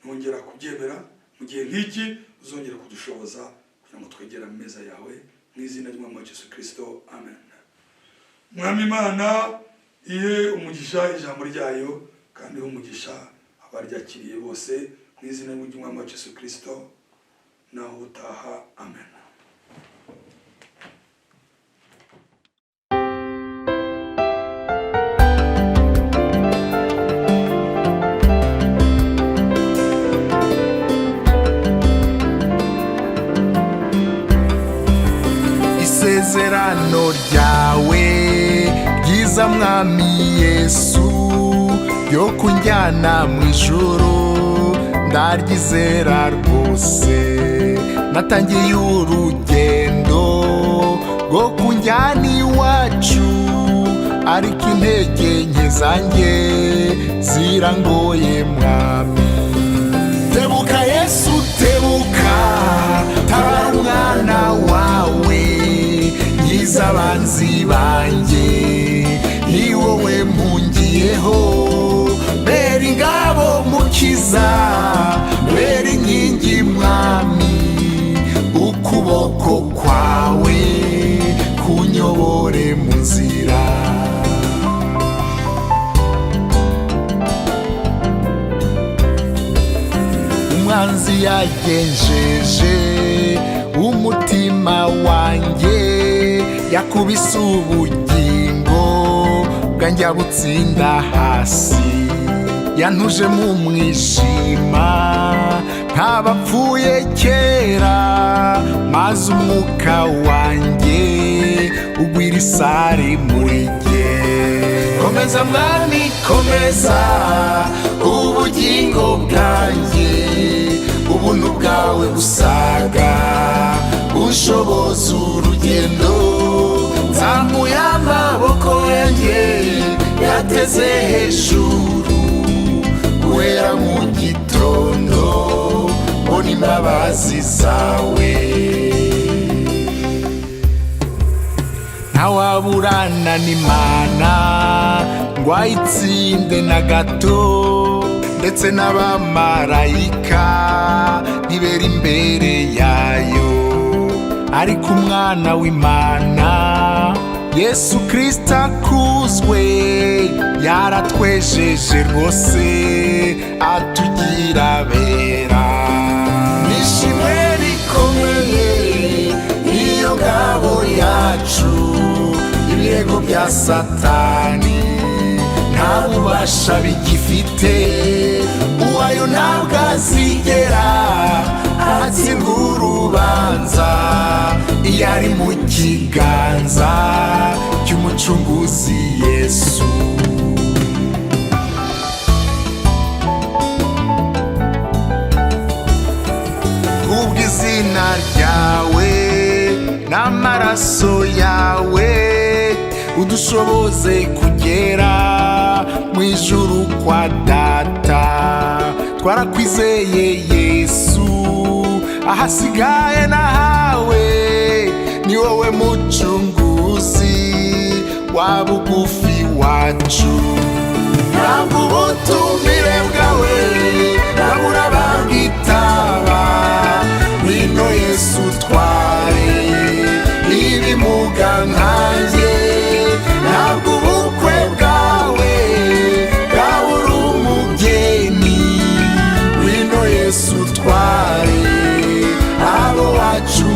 Nongera kubyemera mu gihe nk'iki, uzongera kudushoboza kugira ngo twegere ameza yawe mu izina ry'Umwami wacu Yesu Kristo. Amen. Mwami Imana ihe umugisha ijambo ryayo, kandi umugisha abaryakiriye bose mu izina ry'Umwami wacu Yesu Kristo. Naho utaha. Amen. Isezerano ryawe ryiza Mwami Yesu ryo kunjyana mu ijuru ndaryizera rwose. Natangiye urugendo rwo kunjyana iwacu, ariko intege nke zanjye zirangoye Mwami. Tebuka Yesu, tebuka, tabara umwana wawe, nkiza abanzi banjye, ni wowe mpungiyeho. Bera ingabo mukiza, bera inkingi Mwami, ukuboko kwawe kunyobore mu nzira. Umwanzi yagenjeje umutima wanjye, yakubise ubugingo bwanjye abutsinda hasi. Yantuje mu mwijima nk'abapfuye kera, maze umwuka wanjye ugwira isari muri jye. Komeza Mwami, komeza ubugingo bwanjye, ubuntu bwawe busaga bushoboza urugendo. Nzamuye amaboko yanjye yateze hejuru, guhera mu gitondo mbona imbabazi zawe. Ntawaburana n'Imana ngo ayitsinde na gato, ndetse n'abamarayika ntibera imbere yayo. Ariko umwana w'Imana Yesu Kristo akuzwe, yaratwejeje rwose atugira bera. Nishimwe rikomeye iyo ngabo yacu, ibirego bya Satani nta bubasha bigifite. Uwayo ntabwo azigera atsindwa urubanza, iyo ari mu kiganza cy'umucunguzi Yesu. Kubw'izina ryawe n'amaraso yawe, udushoboze kugera mu ijuru kwa Data. Twarakwizeye Yesu, ahasigaye nahawe, ni wowe mucunguzi wa bugufi wacu. Ntabwo ubutumire bwawe nabura bangitaba, wino Yesu Yesu tware ibimuga nkanjye ntabwo ubukwe bwawe bwabura umugeni wino Yesu tware abo wacu